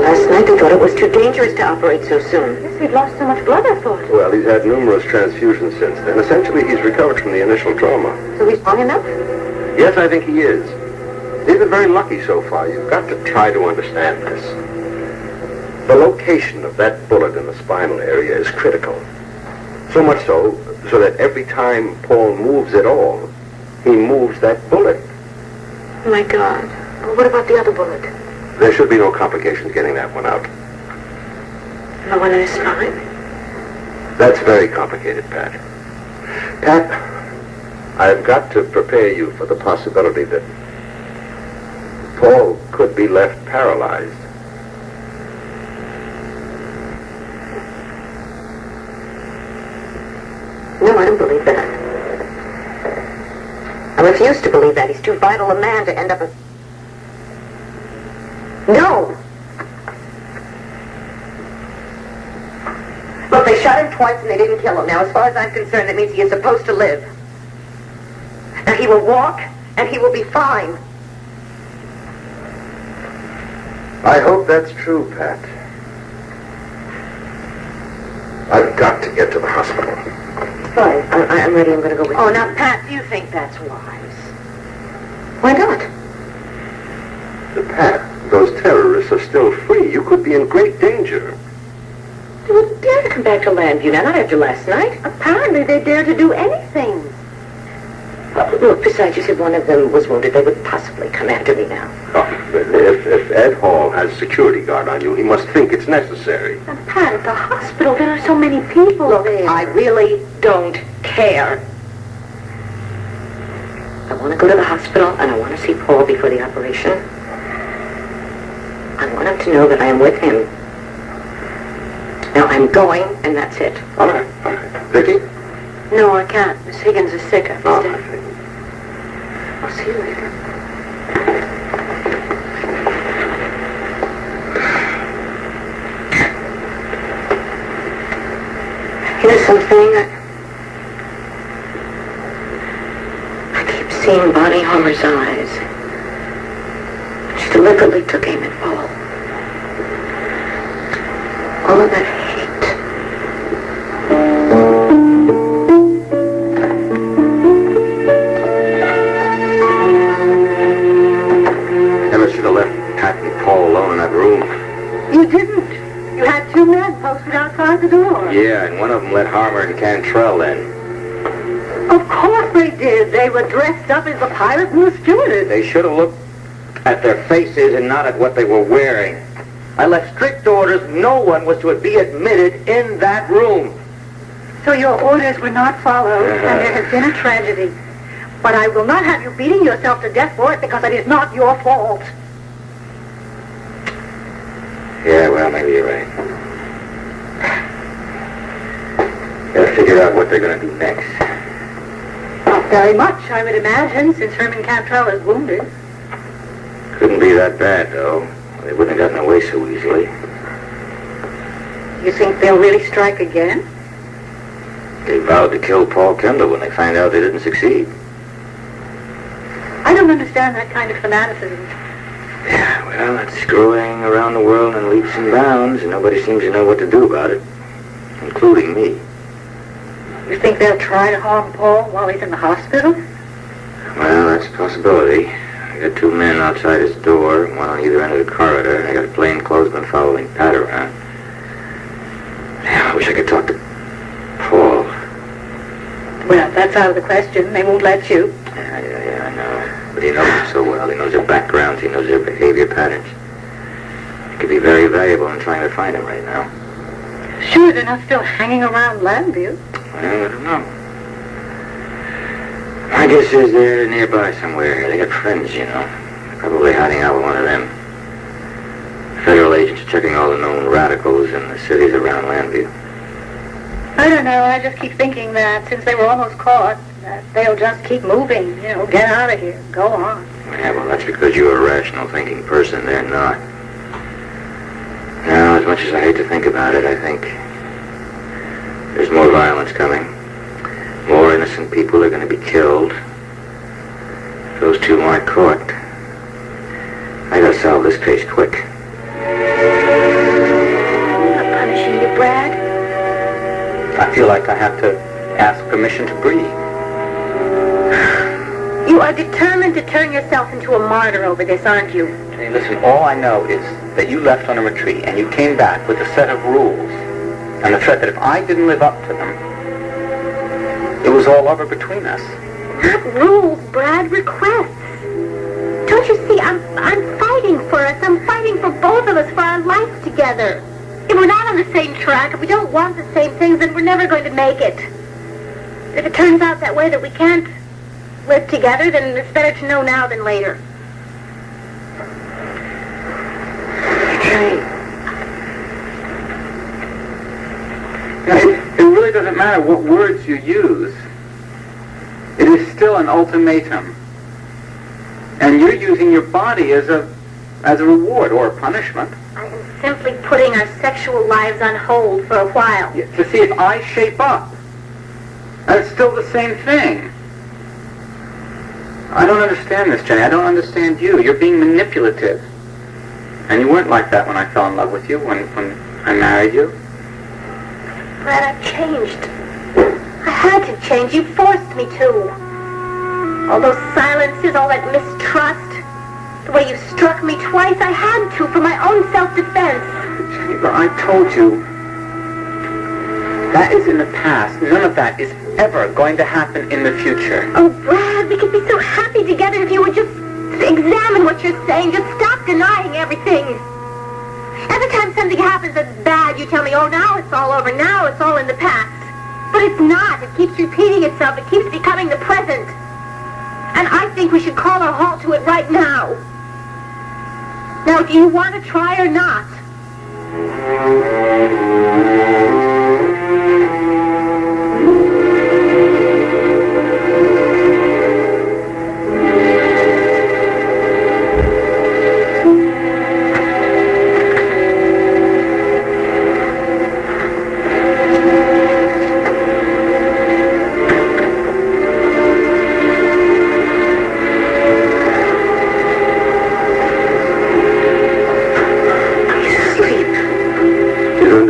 Last night they thought it was too dangerous to operate so soon. Yes, we've lost so much blood, I thought. Well, he's had numerous transfusions since then. Essentially, he's recovered from the initial trauma. So he's strong enough? Yes, I think he is. He's been very lucky so far. You've got to try to understand this. The location of that bullet in the spinal area is critical. So much so that every time Paul moves at all, he moves that bullet. Oh, my God. Well, what about the other bullet? There should be no complications getting that one out. The one in his spine? That's very complicated, Pat. Pat, I've got to prepare you for the possibility that Paul could be left paralyzed. No, I don't believe that. I refuse to believe that. He's too vital a man to end up a... No! Look, they shot him twice and they didn't kill him. Now, as far as I'm concerned, that means he is supposed to live. Now, he will walk and he will be fine. I hope that's true, Pat. I've got to get to the hospital. Fine. I'm ready. I'm going to go with you. Oh, now, Pat, do you think that's wise? Why not? Pat, those terrorists are still free. You could be in great danger. They wouldn't dare to come back to Landview now, not after last night. Apparently, they dare to do anything. Look, besides, you said one of them was wounded. They would possibly come after me now. Oh, if Ed Hall has security guard on you, he must think it's necessary. And Pat, at the hospital, there are so many people there. I really don't care. I want to go to the hospital, and I want to see Paul before the operation. I want him to know that I am with him. Now, I'm going, and that's it. All right. Viki? No, I can't. Miss Higgins is sick. I have to stay. I'll see you later. Here's something. I keep seeing Bonnie Homer's eyes. She deliberately took aim at Paul. All of that hate. Never should have left Pat and Paul alone in that room. You didn't. You had two men posted outside the door. Yeah, and one of them let Harmer and Cantrell in. Of course they did. They were dressed up as the pilot and the stewardess. They should have looked at their faces and not at what they were wearing. I left strict orders. No one was to be admitted in that room. So your orders were not followed, and there has been a tragedy. But I will not have you beating yourself to death for it because it is not your fault. Yeah, well, maybe you're right. Gotta figure out what they're gonna do next. Not very much, I would imagine, since Herman Cantrell is wounded. Couldn't be that bad, though. They wouldn't have gotten away so easily. You think they'll really strike again? They vowed to kill Paul Kendall when they find out they didn't succeed. I don't understand that kind of fanaticism. Yeah, well, it's screwing around the world in leaps and bounds, and nobody seems to know what to do about it, including me. You think they'll try to harm Paul while he's in the hospital? Well, that's a possibility. I got two men outside his door, one on either end of the corridor, and I got a plainclothesman following Pat around. Yeah, I wish I could talk to Paul. Well, that's out of the question. They won't let you. Yeah, I know. But he knows them so well. He knows their backgrounds. He knows their behavior patterns. It could be very valuable in trying to find him right now. Sure, they're not still hanging around Landview. Well, I don't know. My guess is they're nearby somewhere. They got friends, you know. They're probably hiding out with one of them. Federal agents checking all the known radicals in the cities around Landview. I don't know. I just keep thinking that since they were almost caught, that they'll just keep moving. You know, get out of here. Go on. Yeah, well, that's because you're a rational thinking person. They're not. Now, as much as I hate to think about it, I think there's more violence coming. More innocent people are going to be killed. Those two aren't caught. I gotta solve this case quick. I'm not punishing you, Brad. I feel like I have to ask permission to breathe. You are determined to turn yourself into a martyr over this, aren't you? Hey, listen, all I know is that you left on a retreat and you came back with a set of rules and the threat that if I didn't live up to them, it was all over between us. Not rules, Brad, requests. Don't you see, I'm fighting for us. I'm fighting for both of us, for our lives together. If we're not on the same track, if we don't want the same things, then we're never going to make it. If it turns out that way, that we can't live together, then it's better to know now than later. Jenny, it really doesn't matter what words you use. It is still an ultimatum. And you're using your body as a reward or a punishment. I am simply putting our sexual lives on hold for a while. Yeah, to see if I shape up. That's still the same thing. I don't understand this, Jenny. I don't understand you. You're being manipulative. And you weren't like that when I fell in love with you, when I married you. Brad, I've changed. I had to change. You forced me to. All those silences, all that mistrust, the way you struck me twice, I had to for my own self-defense. Jenny, but I told you, that is in the past. None of that is ever going to happen in the future. Oh, Brad, we could be so happy together if you would just examine what you're saying. Just stop denying everything. Every time something happens that's bad, you tell me, oh, now it's all over. Now it's all in the past. But it's not. It keeps repeating itself. It keeps becoming the present. And I think we should call a halt to it right now. Now, do you want to try or not?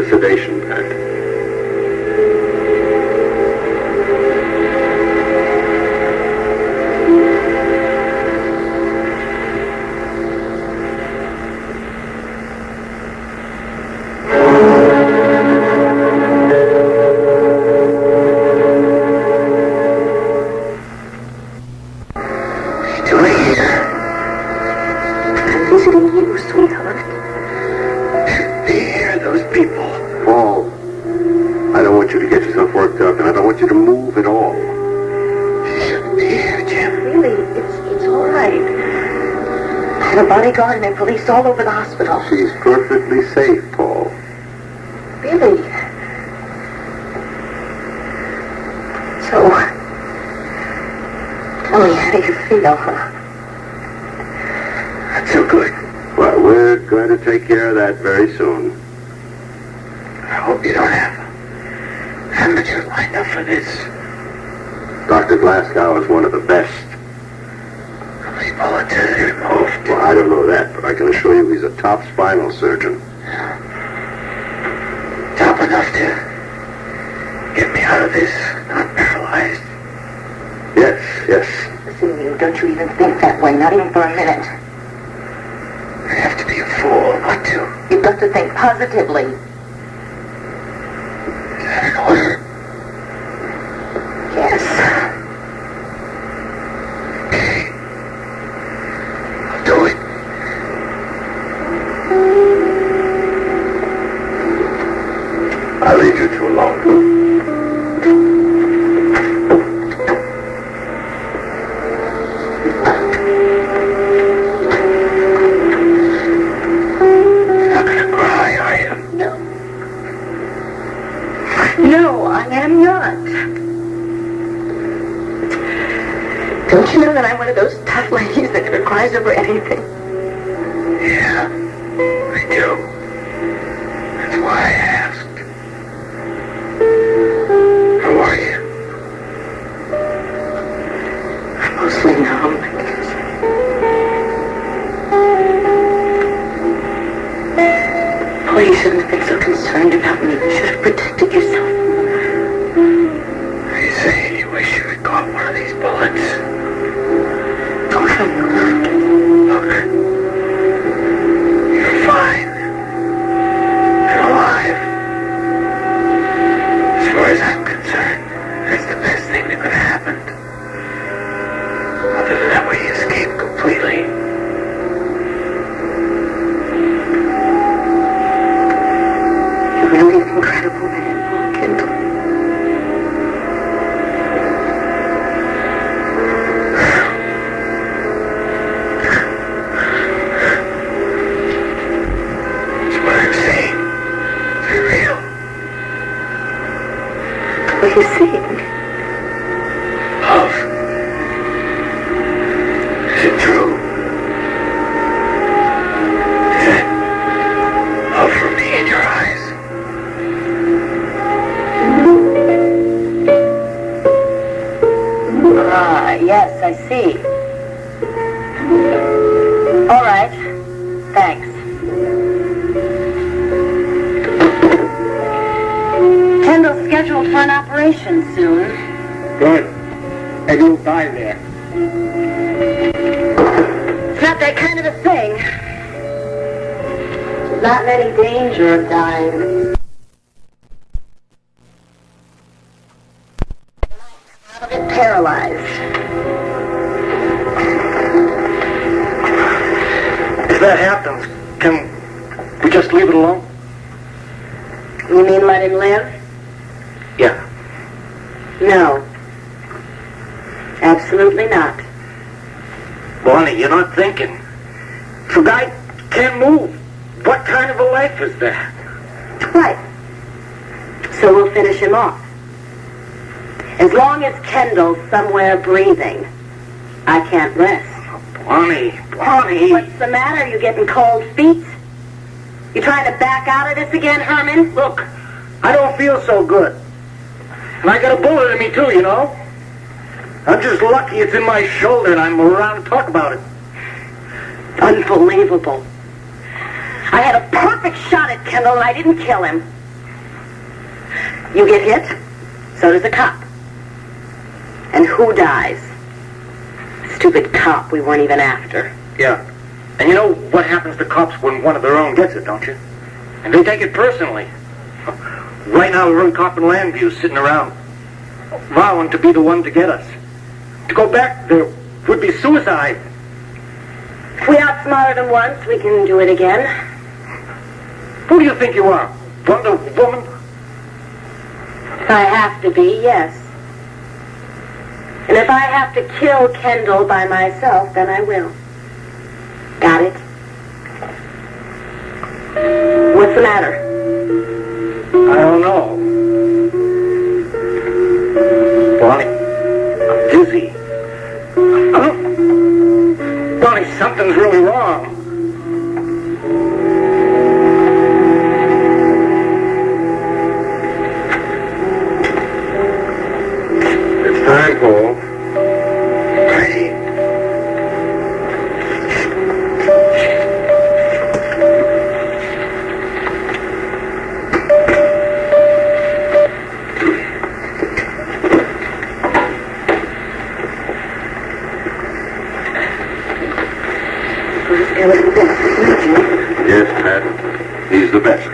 Sedation, Pat. What are you doing here? I'm visiting you, sweetheart. Shouldn't be here, those people. Paul, I don't want you to get yourself worked up, and I don't want you to move at all. She shouldn't be here, Jim. Really, it's all right. I have a bodyguard and police all over the hospital. She's perfectly safe, Paul. Really? So, tell me, how do you feel? Not so good. Well, we're going to take care of that very soon. I hope you don't have amateurs lined up for this. Dr. Glasgow is one of the best. How many bullets has he removed? Well, I don't know that, but I can assure you he's a top spinal surgeon. Top enough to get me out of this, not paralyzed. Yes. Listen, you don't you even think that way, not even for a minute. I have to be a fool not to. You've got to think positively. Is that an order? Yes. Okay. I'll do it. I'll leave you too long. You're not gonna cry, are you? No. No, I am not. Don't you know that I'm one of those tough ladies that never cries over anything? Yeah, I do. That's why I asked. How are you? I'm mostly numb, I guess. Oh, you shouldn't have been so concerned about me. You should have protected yourself. Are you saying you wish you had caught one of these bullets? Don't tell me that. Look. You're fine. You're alive. As far as I'm concerned, that's the best thing to you saying? Love. Is it true? Is that love for me in your eyes? Yes, I see. All right. Thanks. Kendall's scheduled for an operation soon. Good. And you'll die there. It's not that kind of a thing. Not in any danger of dying. A bit paralyzed. If that happens, can we just leave it alone? You mean let him live? Yeah. No. Absolutely not. Bonnie, you're not thinking. If a guy can't move, what kind of a life is that? Right. So we'll finish him off. As long as Kendall's somewhere breathing, I can't rest. Bonnie. What's the matter? You getting cold feet? You trying to back out of this again, Herman? Look, I don't feel so good. And I got a bullet in me too, you know? I'm just lucky it's in my shoulder and I'm around to talk about it. Unbelievable. I had a perfect shot at Kendall and I didn't kill him. You get hit, so does a cop. And who dies? Stupid cop we weren't even after. Yeah. And you know what happens to cops when one of their own gets it, don't you? And they take it personally. Right now, we're in cop and land view sitting around, vowing to be the one to get us. To go back there would be suicide. If we outsmarted him once, we can do it again. Who do you think you are? Wonder Woman? If I have to be, yes. And if I have to kill Kendall by myself, then I will. Got it? What's the matter? I don't know. Bonnie, I'm dizzy. Bonnie, something's really wrong. It's time, Paul. Ready? Yes, Pat. He's the best.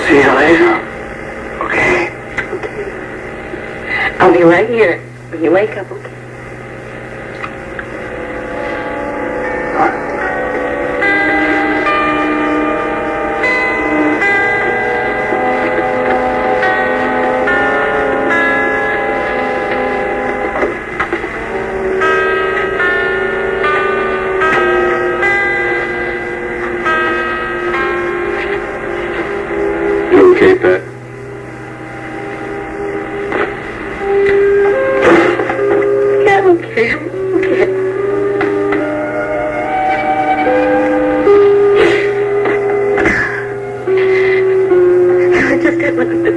See you later. Okay? I'll be right here when you wake up, okay? Okay, Pat? Yeah, okay. I just had one of the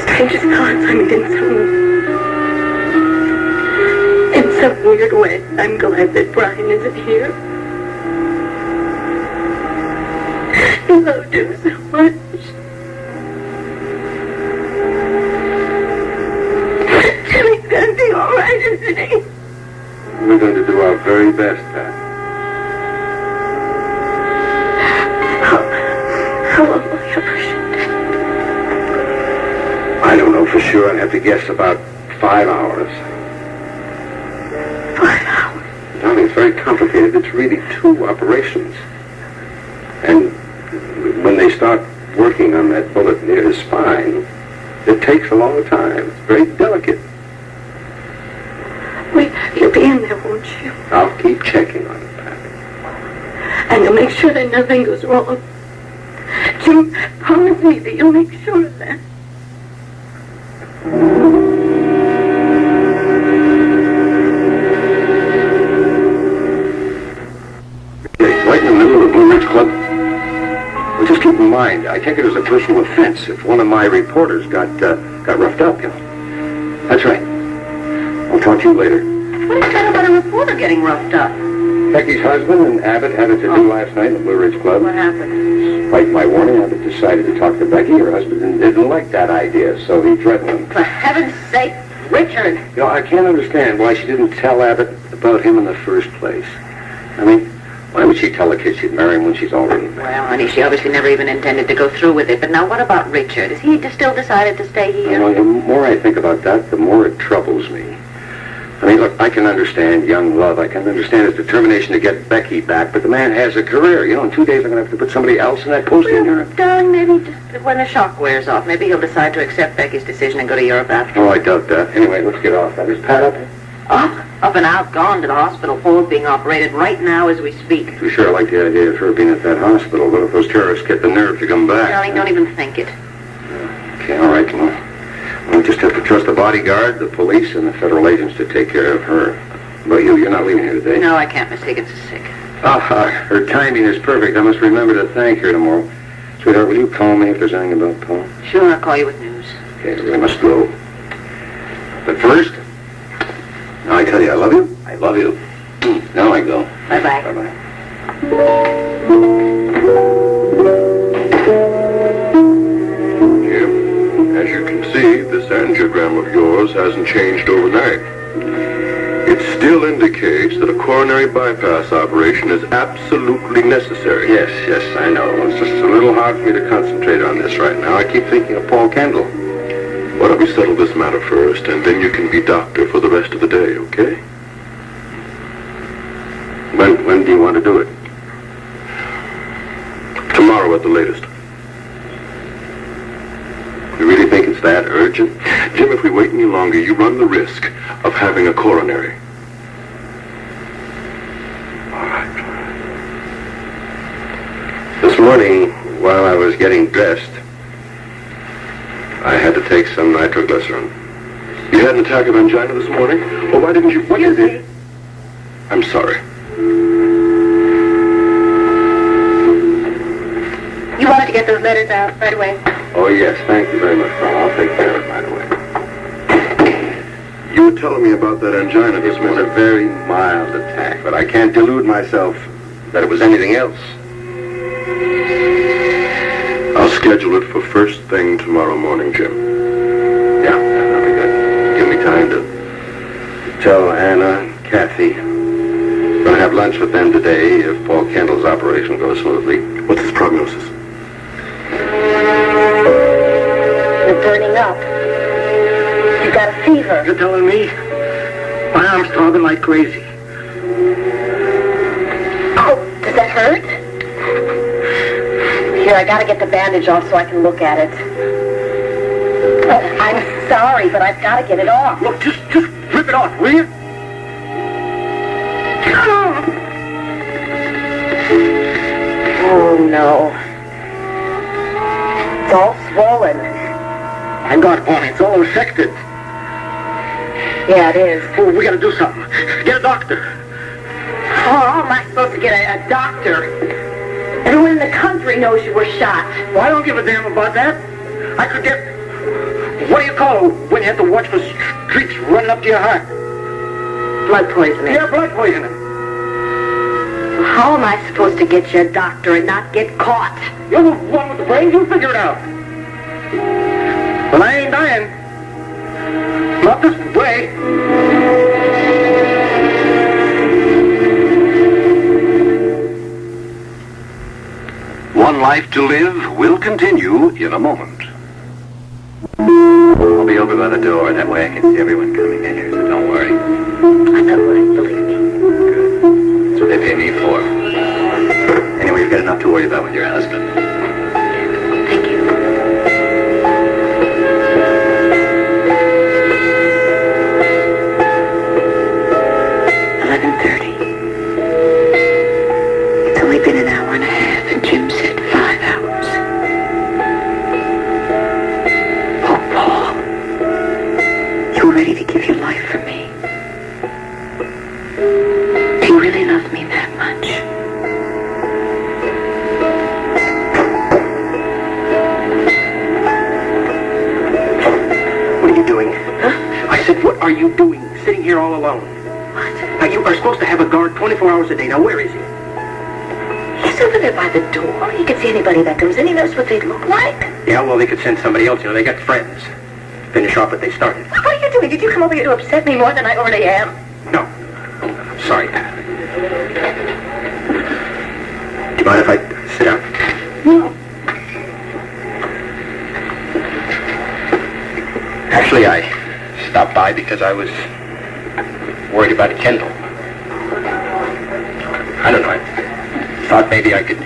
strangest thoughts. I mean, in some weird way, I'm glad that Brian isn't here. I loved him so much. Jimmy's gonna be all right, isn't he? We're going to do our very best, Pat. How long will you push it? I don't know for sure. I'd have to guess about 5 hours. 5 hours? Darling, it's very complicated. It's really 2 operations. And when they start working on that bullet near his spine, it takes a long time. It's very delicate. Jim. I'll keep checking on it, Pat. And you'll make sure that nothing goes wrong. Jim, promise me that you'll make sure of that. Okay, right in the middle of the Blue Ridge Club. Well, just keep in mind, I take it as a personal offense if one of my reporters got roughed up, you know. That's right. I'll talk to you later. What is that about a reporter getting roughed up? Becky's husband and Abbott had a to-do last night in the Blue Ridge Club. What happened? Despite my warning, Abbott decided to talk to Becky. Her husband didn't like that idea, so he threatened him. For heaven's sake, Richard! You know, I can't understand why she didn't tell Abbott about him in the first place. I mean, why would she tell the kid she'd marry him when she's already married? Well, honey, she obviously never even intended to go through with it. But now what about Richard? Has he still decided to stay here? Well, the more I think about that, the more it troubles me. I mean, look, I can understand young love. I can understand his determination to get Becky back, but the man has a career. You know, in 2 days I'm going to have to put somebody else in that post in Europe. Darling, maybe just when the shock wears off, maybe he'll decide to accept Becky's decision and go to Europe after. Oh, I doubt that. Anyway, let's get off that. Is Pat up? Up and out, gone to the hospital. Paul's being operated right now as we speak. You sure like the idea of her being at that hospital. What if those terrorists get the nerve to come back? Darling, don't even think it. Okay, all right, well, we just have to trust the bodyguard, the police, and the federal agents to take care of her. But you're not leaving here today? No, I can't. Miss Higgins is sick. Her timing is perfect. I must remember to thank her tomorrow. Sweetheart, will you call me if there's anything about Paul? Sure, I'll call you with news. Okay, I really must go. But first, now I tell you I love you. I love you. Now I go. Bye-bye. Bye-bye. As you can see, this angiogram of yours hasn't changed overnight. It still indicates that a coronary bypass operation is absolutely necessary. Yes, I know. It's just a little hard for me to concentrate on this right now. I keep thinking of Paul Kendall. Why don't we settle this matter first, and then you can be doctor for the rest of the day, okay? When do you want to do it? Tomorrow at the latest. You really think it's that urgent? Jim, if we wait any longer, you run the risk of having a coronary. All right. This morning, while I was getting dressed, I had to take some nitroglycerin. You had an attack of angina this morning? Well, why didn't you... What you did? I'm sorry. You wanted to get those letters out right away. Oh, yes. Thank you very much, Paul. I'll take care of it right away. You were telling me about that angina this It was morning. a very mild attack, but I can't delude myself that it was anything else. I'll schedule it for first thing tomorrow morning, Jim. Yeah, that'll be good. Give me time to tell Anna and Kathy. I'm going to have lunch with them today if Paul Kendall's operation goes smoothly. What's his prognosis? You're burning up. You got a fever. You're telling me? My arm's throbbing like crazy. Oh, does that hurt? Here, I gotta get the bandage off so I can look at it. Oh, I'm sorry, but I've gotta get it off. Look, just rip it off, will you? Oh, no. It's all swollen. My God, Bonnie, it's all infected. Yeah, it is. Oh, we gotta do something. Get a doctor. Oh, how am I supposed to get a doctor? Everyone in the country knows you were shot. Well, I don't give a damn about that. I could get... What do you call it when you have to watch for streaks running up to your heart? Blood poisoning. Yeah, blood poisoning. How am I supposed to get you a doctor and not get caught? You're the one with the brains. You figure it out. But I ain't dying. Not this way. One Life to Live will continue in a moment. I'll be over by the door. That way I can see everyone coming in here, so don't worry. I'm not worried, believe me. Good. That's what they pay me for. Anyway, you've got enough to worry about with your husband. Thank you. 11:30. It's only been an hour and a half, and Jim said 5 hours. Oh, Paul, you were ready to give your life for me. Do you really love me that much? What are you doing? Huh? I said, what are you doing, sitting here all alone? What? Now, you are supposed to have a guard 24 hours a day. Now, where is he? He's over there by the door. He can see anybody that comes in. He knows what they look like. Yeah, well, they could send somebody else. You know, they got friends. Finish off what they started. What are you doing? Did you come over here to upset me more than I already am? No. Sorry. Do you mind if I sit down? No. Actually, I stopped by because I was worried about Kendall. I don't know. I thought maybe I could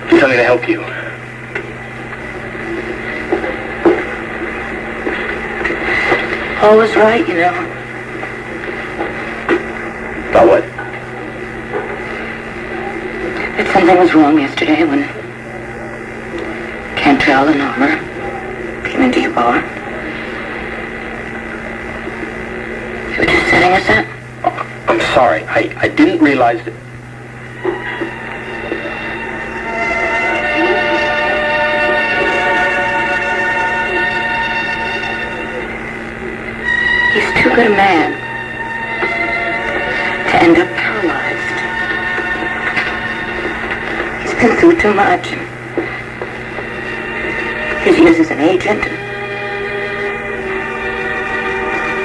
do something to help you. Paul was right, you know. About what? That something was wrong yesterday when Cantrell and Armour came into your bar. They were just setting us up. Oh, I'm sorry. I didn't realize that... He's too good a man to end up paralyzed. He's been through too much. His years as an agent, and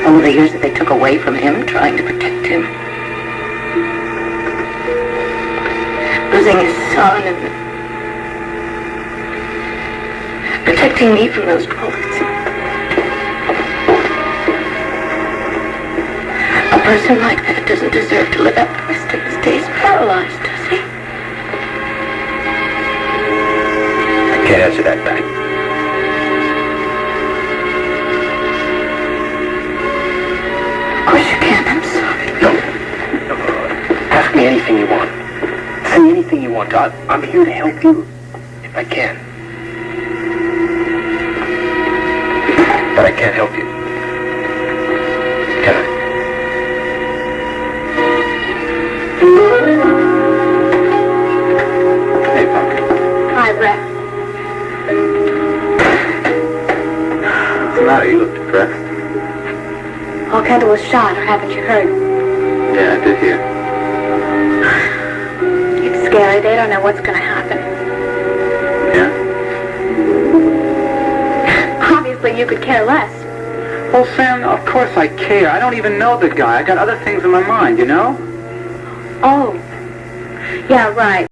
all the years that they took away from him trying to protect him. Losing his son and protecting me from those bullets. A person like that doesn't deserve to live out the rest of his days paralyzed, does he? I can't answer that back. Of course you can't, I'm sorry. No. Ask me anything you want. Say anything you want. I'm here to help you, if I can. But I can't help you. Can I? Hey, Pop. Hi, Brett. What's the matter? You look depressed. Oh, Kendall was shot, or haven't you heard? Yeah, I did hear. It's scary. They don't know what's going to happen. Yeah? Obviously, you could care less. Well, Sam, of course I care. I don't even know the guy. I got other things in my mind, you know? Oh. Yeah, right.